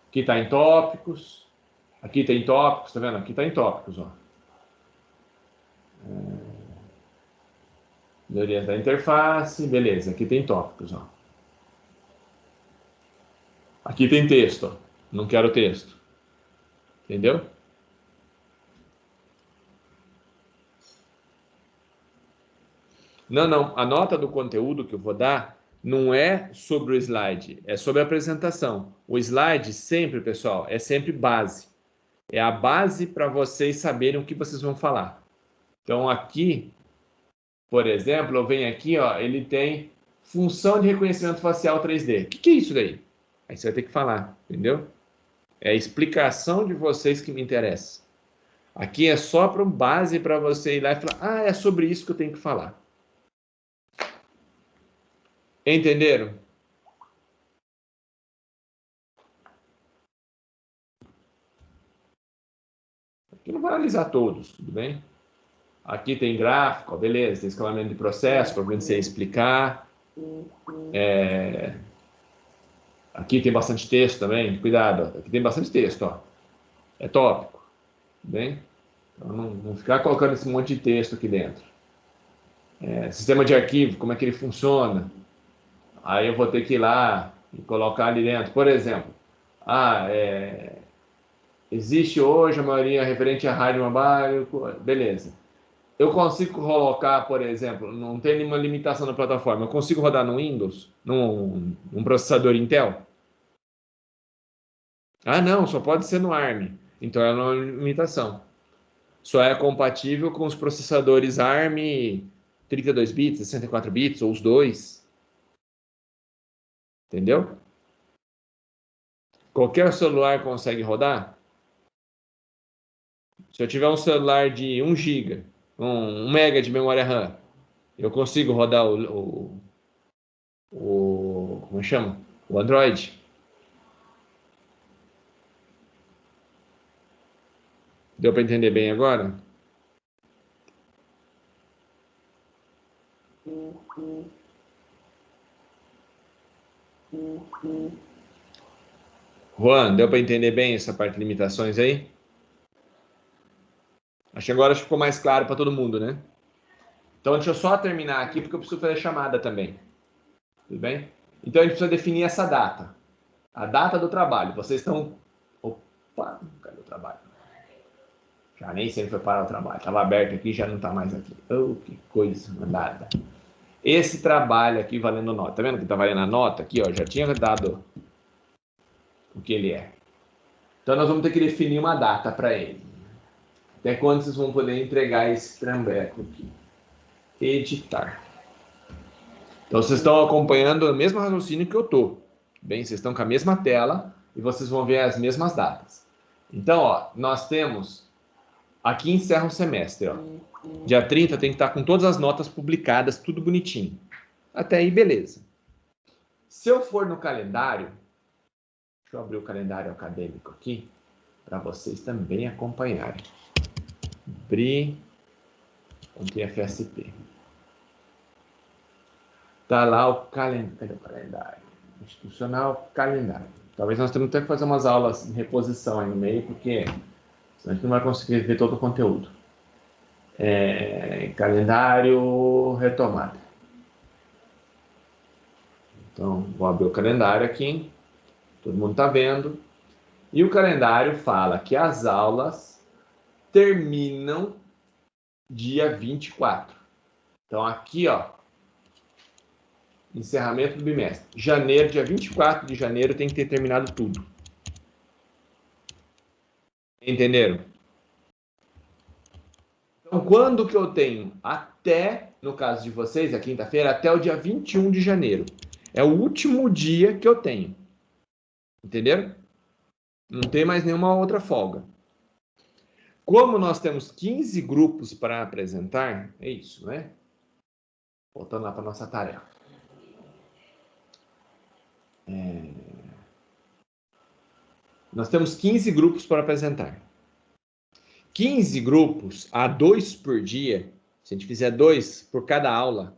Aqui está em tópicos. Aqui tem tópicos, tá vendo? Aqui está em tópicos, ó. Melhorias da interface, beleza. Aqui tem tópicos, ó. Aqui tem texto, ó. Não quero texto. Entendeu? Não. A nota do conteúdo que eu vou dar não é sobre o slide, é sobre a apresentação. O slide sempre, pessoal, é sempre base. É a base para vocês saberem o que vocês vão falar. Então, aqui, por exemplo, eu venho aqui, ó, ele tem função de reconhecimento facial 3D. O que é isso daí? Aí você vai ter que falar, entendeu? É a explicação de vocês que me interessa. Aqui é só para base para você ir lá e falar, é sobre isso que eu tenho que falar. Entenderam? Aqui não vou analisar todos, tudo bem? Aqui tem gráfico, beleza, tem escalamento de processo para você explicar. Aqui tem bastante texto também, cuidado, aqui tem bastante texto, ó. É tópico, tudo bem? Então não ficar colocando esse monte de texto aqui dentro. Sistema de arquivo, como é que ele funciona? Aí eu vou ter que ir lá e colocar ali dentro. Por exemplo, existe hoje a maioria referente a rádio mobile, beleza. Eu consigo colocar, por exemplo, não tem nenhuma limitação na plataforma, eu consigo rodar no Windows, num processador Intel? Não, só pode ser no ARM. Então é uma limitação. Só é compatível com os processadores ARM 32 bits, 64 bits, ou os dois. Entendeu? Qualquer celular consegue rodar? Se eu tiver um celular de 1 GB, 1 MB de memória RAM, eu consigo rodar como chama? O Android? Deu para entender bem agora? Juan, deu para entender bem essa parte de limitações aí? Acho que agora ficou mais claro para todo mundo, né? Então, deixa eu só terminar aqui, porque eu preciso fazer a chamada também. Tudo bem? Então, a gente precisa definir essa data. A data do trabalho. Vocês estão... Opa, cadê o trabalho? Já nem sei foi parar o trabalho. Estava aberto aqui, já não está mais aqui. Oh, que coisa mandada. Esse trabalho aqui valendo nota. Tá vendo que está valendo a nota aqui? Ó, já tinha dado o que ele é. Então, nós vamos ter que definir uma data para ele. Até quando vocês vão poder entregar esse trambeco aqui? Editar. Então, vocês estão acompanhando o mesmo raciocínio que eu estou. Bem, vocês estão com a mesma tela e vocês vão ver as mesmas datas. Então, ó, nós temos... Aqui encerra o semestre, ó. Dia 30 tem que estar com todas as notas publicadas, tudo bonitinho. Até aí, beleza. Se eu for no calendário... Deixa eu abrir o calendário acadêmico aqui, para vocês também acompanharem. BRI.FSP. Tá lá o calendário. Cadê o calendário? Institucional, calendário. Talvez nós tenhamos até que fazer umas aulas de reposição aí no meio, porque senão a gente não vai conseguir ver todo o conteúdo. Calendário retomada. Então, vou abrir o calendário aqui. Todo mundo está vendo. E o calendário fala que as aulas terminam dia 24. Então, aqui, ó, encerramento do bimestre. Janeiro, dia 24 de janeiro, tem que ter terminado tudo. Entenderam? Então, quando que eu tenho? Até, no caso de vocês, a quinta-feira, até o dia 21 de janeiro. É o último dia que eu tenho. Entenderam? Não tem mais nenhuma outra folga. Como nós temos 15 grupos para apresentar, é isso, né? Voltando lá para a nossa tarefa. Nós temos 15 grupos para apresentar. 15 grupos, a 2 por dia. Se a gente fizer 2 por cada aula.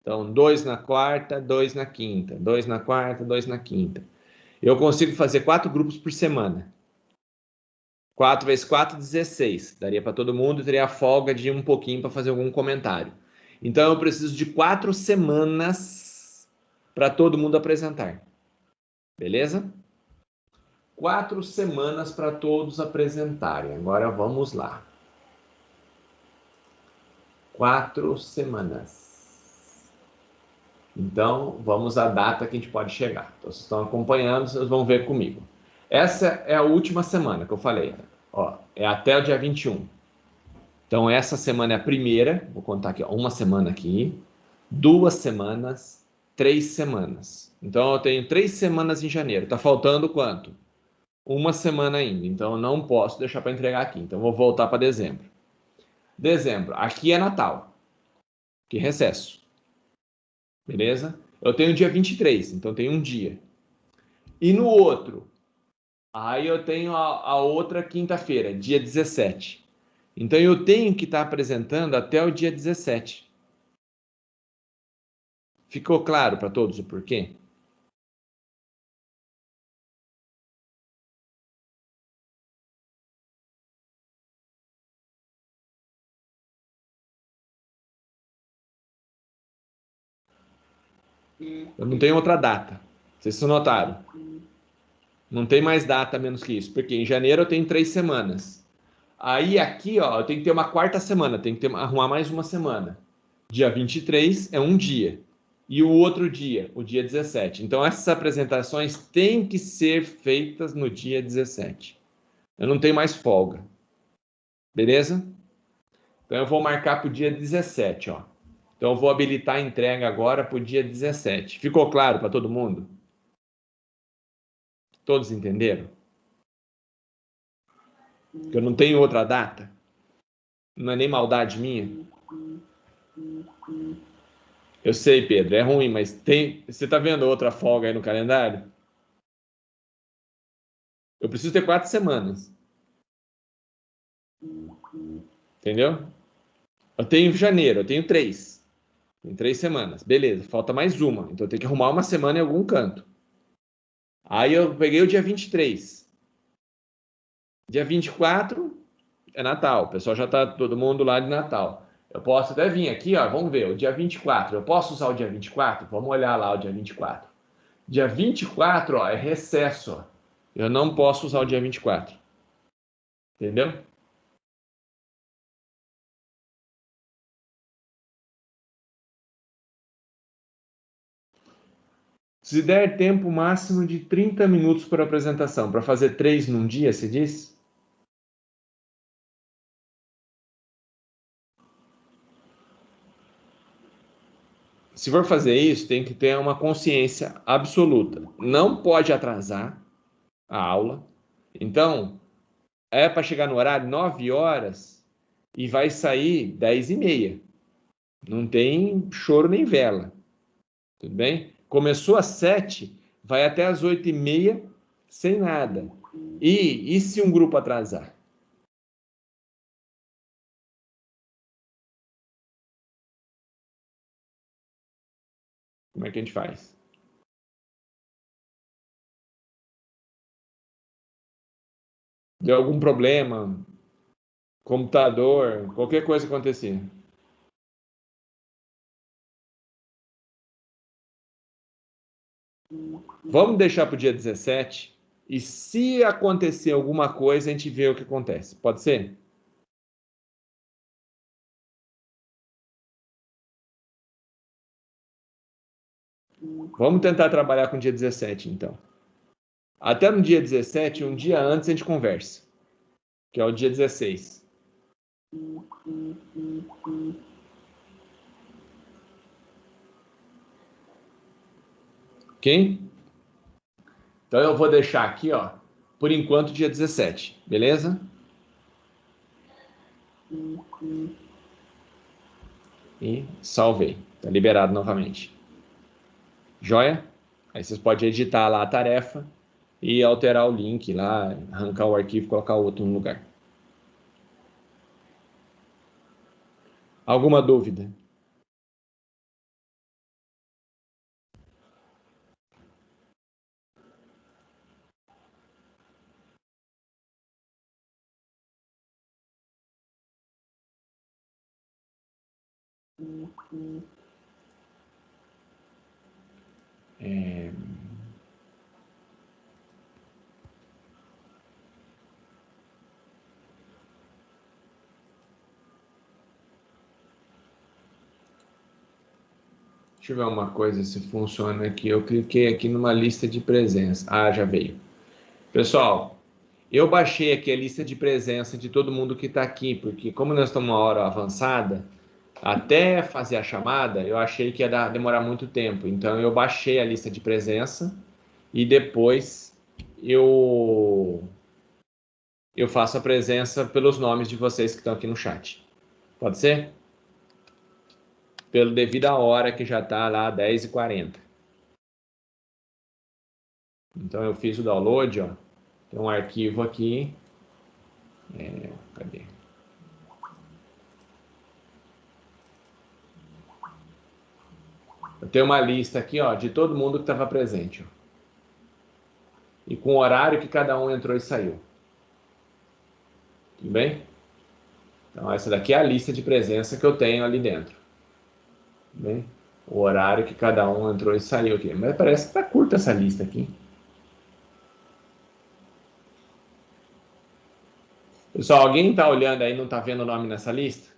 Então, 2 na quarta, 2 na quinta. 2 na quarta, 2 na quinta. Eu consigo fazer 4 grupos por semana. 4 vezes 4, 16. Daria para todo mundo, teria a folga de um pouquinho para fazer algum comentário. Então, eu preciso de 4 semanas para todo mundo apresentar. Beleza? 4 semanas para todos apresentarem. Agora vamos lá. 4 semanas. Então, vamos à data que a gente pode chegar. Então, vocês estão acompanhando, vocês vão ver comigo. Essa é a última semana que eu falei. Ó, é até o dia 21. Então, essa semana é a primeira. Vou contar aqui, ó, uma semana aqui. 2 semanas. 3 semanas. Então, eu tenho 3 semanas em janeiro. Tá faltando quanto? Uma semana ainda. Então, eu não posso deixar para entregar aqui. Então, eu vou voltar para dezembro. Dezembro. Aqui é Natal. Que recesso. Beleza? Eu tenho dia 23. Então, eu tenho um dia. E no outro... Aí eu tenho a outra quinta-feira, dia 17. Então eu tenho que estar apresentando até o dia 17. Ficou claro para todos o porquê? Eu não tenho outra data. Vocês notaram? Não tem mais data menos que isso. Porque em janeiro eu tenho 3 semanas. Aí aqui, ó, eu tenho que ter uma quarta semana. Tenho que arrumar mais uma semana. Dia 23 é um dia. E o outro dia, o dia 17. Então essas apresentações têm que ser feitas no dia 17. Eu não tenho mais folga. Beleza? Então eu vou marcar para o dia 17, ó. Então eu vou habilitar a entrega agora para o dia 17. Ficou claro para todo mundo? Todos entenderam? Que eu não tenho outra data? Não é nem maldade minha? Eu sei, Pedro, é ruim, mas tem. Você está vendo outra folga aí no calendário? Eu preciso ter 4 semanas. Entendeu? Eu tenho janeiro, eu tenho 3. Tem 3 semanas. Beleza, falta mais uma. Então eu tenho que arrumar uma semana em algum canto. Aí eu peguei o dia 23. Dia 24 é Natal. O pessoal já tá todo mundo lá de Natal. Eu posso até vir aqui, ó. Vamos ver, o dia 24. Eu posso usar o dia 24? Vamos olhar lá o dia 24. Dia 24, ó, é recesso, ó. Eu não posso usar o dia 24. Entendeu? Se der tempo máximo de 30 minutos por apresentação, para fazer 3 num dia, se diz? Se for fazer isso, tem que ter uma consciência absoluta. Não pode atrasar a aula. Então, é para chegar no horário 9 horas e vai sair 10h30. Não tem choro nem vela. Tudo bem? Começou às 7, vai até às 8h30 sem nada. E se um grupo atrasar? Como é que a gente faz? Deu algum problema? Computador? Qualquer coisa acontecer? Vamos deixar para o dia 17 e se acontecer alguma coisa, a gente vê o que acontece. Pode ser? Vamos tentar trabalhar com o dia 17, então. Até no dia 17, um dia antes a gente conversa, que é o dia 16. Ok? Então eu vou deixar aqui, ó, por enquanto, dia 17, beleza? E salvei. Tá liberado novamente. Joia? Aí vocês podem editar lá a tarefa e alterar o link lá, arrancar o arquivo e colocar outro no lugar. Alguma dúvida? Deixa eu ver uma coisa se funciona aqui. Eu cliquei aqui numa lista de presença. Ah, já veio. Pessoal, eu baixei aqui a lista de presença de todo mundo que está aqui, porque como nós estamos uma hora avançada, até fazer a chamada, eu achei que ia demorar muito tempo. Então eu baixei a lista de presença e depois eu faço a presença pelos nomes de vocês que estão aqui no chat. Pode ser? Pelo devido à hora que já está lá 10h40. Então eu fiz o download, ó. Tem um arquivo aqui. Cadê? Eu tenho uma lista aqui, ó, de todo mundo que estava presente, ó. E com o horário que cada um entrou e saiu. Tudo bem? Então essa daqui é a lista de presença que eu tenho ali dentro. Tudo bem? O horário que cada um entrou e saiu aqui. Mas parece que tá curta essa lista aqui. Pessoal, alguém está olhando aí e não está vendo o nome nessa lista?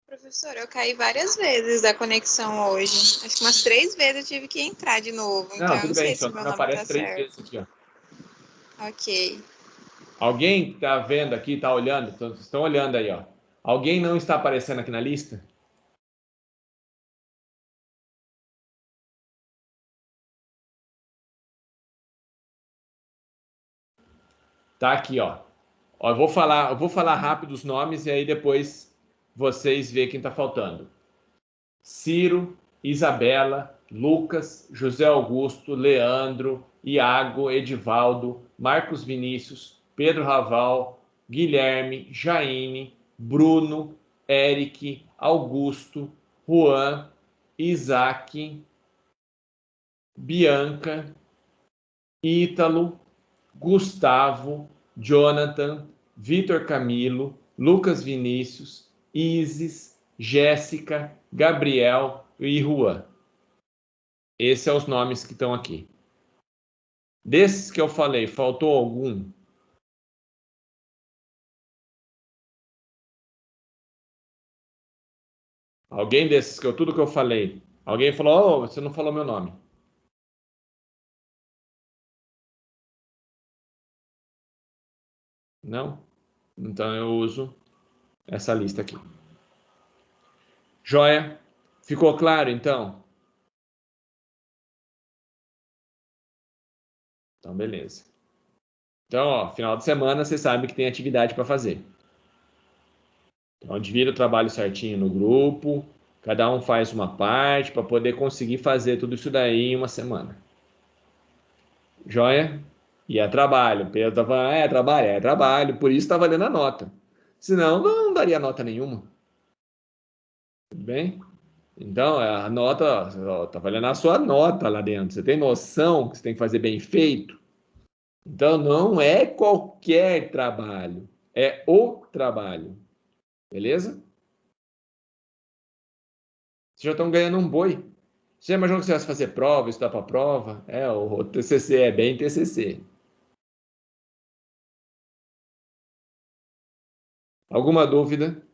Professor, eu caí várias vezes da conexão hoje. Acho que umas 3 vezes eu tive que entrar de novo. Então Não, eu tudo não bem, sei só se meu não nome aparece tá 3 certo. vezes aqui, ó. Ok. Alguém está vendo aqui, está olhando? Estão olhando aí, ó. Alguém não está aparecendo aqui na lista? Tá aqui, ó. Ó, eu vou falar rápido os nomes e aí depois vocês veem quem está faltando. Ciro, Isabela, Lucas, José Augusto, Leandro, Iago, Edivaldo, Marcos Vinícius, Pedro Raval, Guilherme, Jaine, Bruno, Eric, Augusto, Juan, Isaac, Bianca, Ítalo, Gustavo, Jonathan, Vitor Camilo, Lucas Vinícius, Isis, Jéssica, Gabriel e Juan. Esses são os nomes que estão aqui. Desses que eu falei, faltou algum? Alguém desses tudo que eu falei? Alguém falou, oh, você não falou meu nome. Não? Então eu uso essa lista aqui. Joia? Ficou claro, então? Então, beleza. Então, ó, final de semana, você sabe que tem atividade para fazer. Então, divida o trabalho certinho no grupo, cada um faz uma parte para poder conseguir fazer tudo isso daí em uma semana. Joia? E é trabalho. O Pedro tá falando, é trabalho, por isso está valendo a nota. Senão, não daria nota nenhuma. Tudo bem? Então, a nota, ó, tá valendo a sua nota lá dentro. Você tem noção que você tem que fazer bem feito? Então, não é qualquer trabalho, é o trabalho. Beleza? Vocês já estão ganhando um boi. Você já imaginou que você vai fazer prova, estudar para prova? O TCC é bem TCC. Alguma dúvida?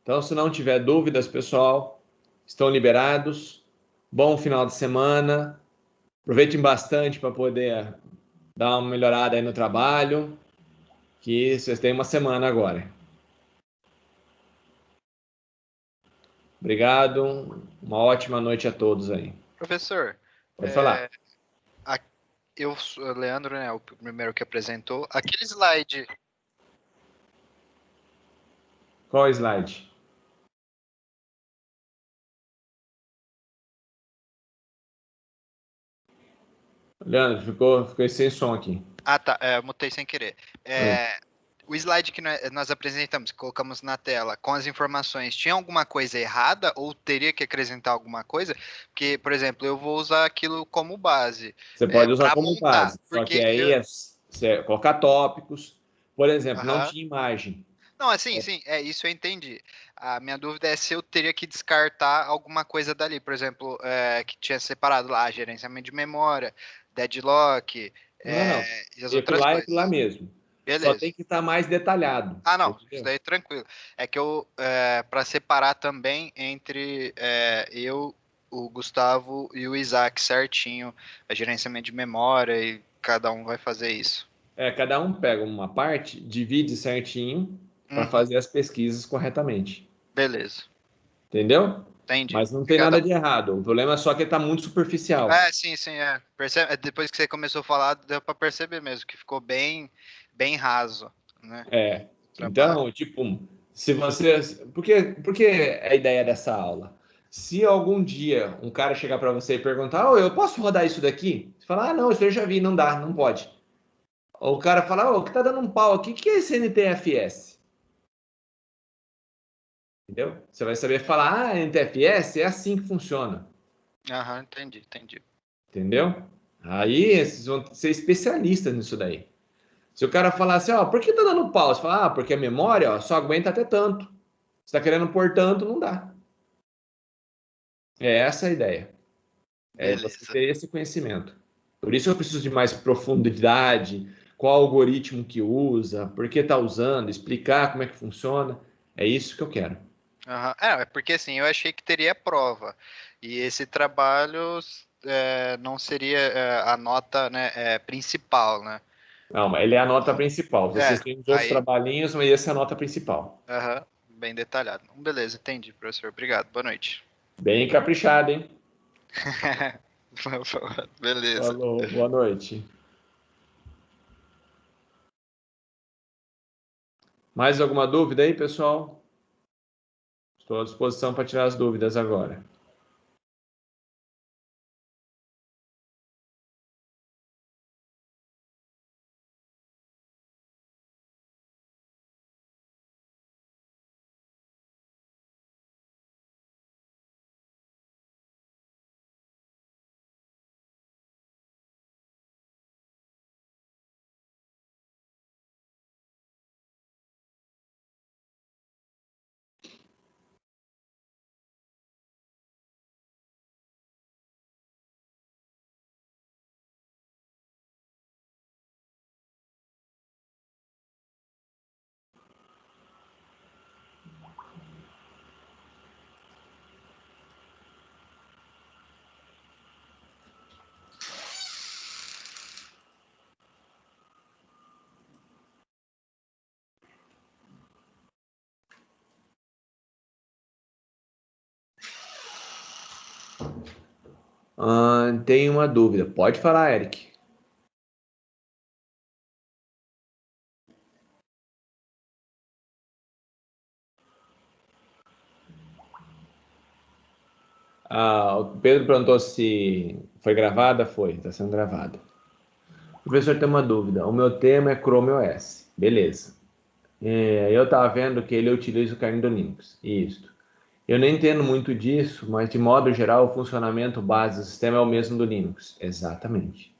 Então, se não tiver dúvidas, pessoal, estão liberados. Bom final de semana. Aproveitem bastante para poder dar uma melhorada aí no trabalho, que vocês têm uma semana agora. Obrigado. Uma ótima noite a todos aí. Professor, Pode falar. O Leandro, né, o primeiro que apresentou, aquele slide. Qual slide? Leandro, ficou sem som aqui. Ah, tá. Mutei sem querer. O slide que nós apresentamos, que colocamos na tela, com as informações, tinha alguma coisa errada ou teria que acrescentar alguma coisa? Porque, por exemplo, eu vou usar aquilo como base. Você pode usar pra como montar, base, só que aí você colocar tópicos. Por exemplo, não tinha imagem. Não, assim, sim, isso eu entendi. A minha dúvida é se eu teria que descartar alguma coisa dali, por exemplo, que tinha separado lá, gerenciamento de memória, deadlock, Não. e as outras Lá é coisas. lá mesmo. Beleza. Só tem que estar mais detalhado. Ah, não, Entendeu? isso daí é tranquilo. É que para separar também entre eu, o Gustavo e o Isaac certinho, a gerenciamento de memória e cada um vai fazer isso. Cada um pega uma parte, divide certinho para fazer as pesquisas corretamente. Beleza. Entendeu? Entendi. Mas não tem nada de errado. O problema é só que está muito superficial. Sim. Percebe? Depois que você começou a falar, deu para perceber mesmo que ficou bem raso, né? Então, tipo, se você... Porque a ideia dessa aula? Se algum dia um cara chegar para você e perguntar, eu posso rodar isso daqui? Você fala, não, isso eu já vi, não dá, não pode. Ou o cara fala, o que tá dando um pau aqui, o que é esse NTFS? Entendeu? Você vai saber falar, NTFS é assim que funciona. Entendi. Entendeu? Aí vocês vão ser especialistas nisso daí. Se o cara falar assim, por que tá dando pau? Você fala, porque a memória, só aguenta até tanto. Você tá querendo pôr tanto, não dá. É essa a ideia. Você ter esse conhecimento. Por isso eu preciso de mais profundidade, qual algoritmo que usa, por que tá usando, explicar como é que funciona. É isso que eu quero. Porque assim, eu achei que teria prova. E esse trabalho não seria a nota, né, principal, né? Não, ele é a nota principal. Vocês têm os outros trabalhinhos, mas essa é a nota principal. Bem detalhado. Beleza, entendi, professor. Obrigado. Boa noite. Bem caprichado, hein? Beleza. Falou, boa noite. Mais alguma dúvida aí, pessoal? Estou à disposição para tirar as dúvidas agora. Tem uma dúvida. Pode falar, Eric. O Pedro perguntou se foi gravada. Foi, está sendo gravada. O professor tem uma dúvida. O meu tema é Chrome OS. Beleza. Eu estava vendo que ele utiliza o kernel do Linux. Isso. Eu não entendo muito disso, mas de modo geral o funcionamento base do sistema é o mesmo do Linux. Exatamente.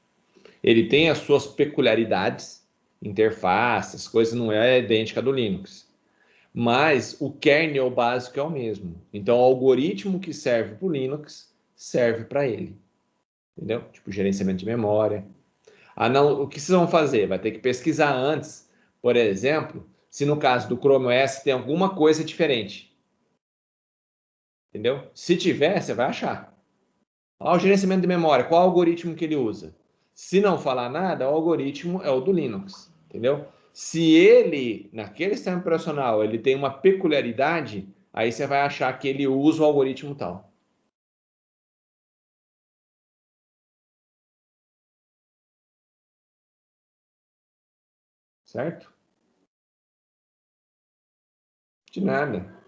Ele tem as suas peculiaridades, interfaces, coisas não é idêntica do Linux. Mas o kernel básico é o mesmo. Então o algoritmo que serve para o Linux serve para ele. Entendeu? Tipo gerenciamento de memória. O que vocês vão fazer? Vai ter que pesquisar antes, por exemplo, se no caso do Chrome OS tem alguma coisa diferente. Entendeu? Se tiver, você vai achar. Ó, o gerenciamento de memória, qual algoritmo que ele usa? Se não falar nada, o algoritmo é o do Linux, entendeu? Se ele, naquele sistema operacional, ele tem uma peculiaridade, aí você vai achar que ele usa o algoritmo tal. Certo? De nada.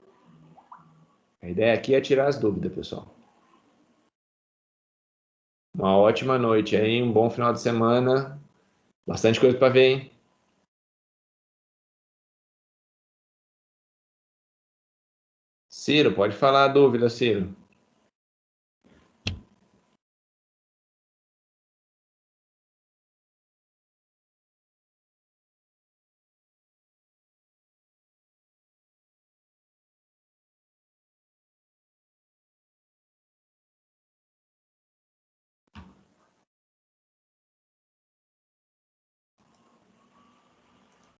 A ideia aqui é tirar as dúvidas, pessoal. Uma ótima noite aí, um bom final de semana. Bastante coisa para ver, hein? Ciro, pode falar a dúvida, Ciro.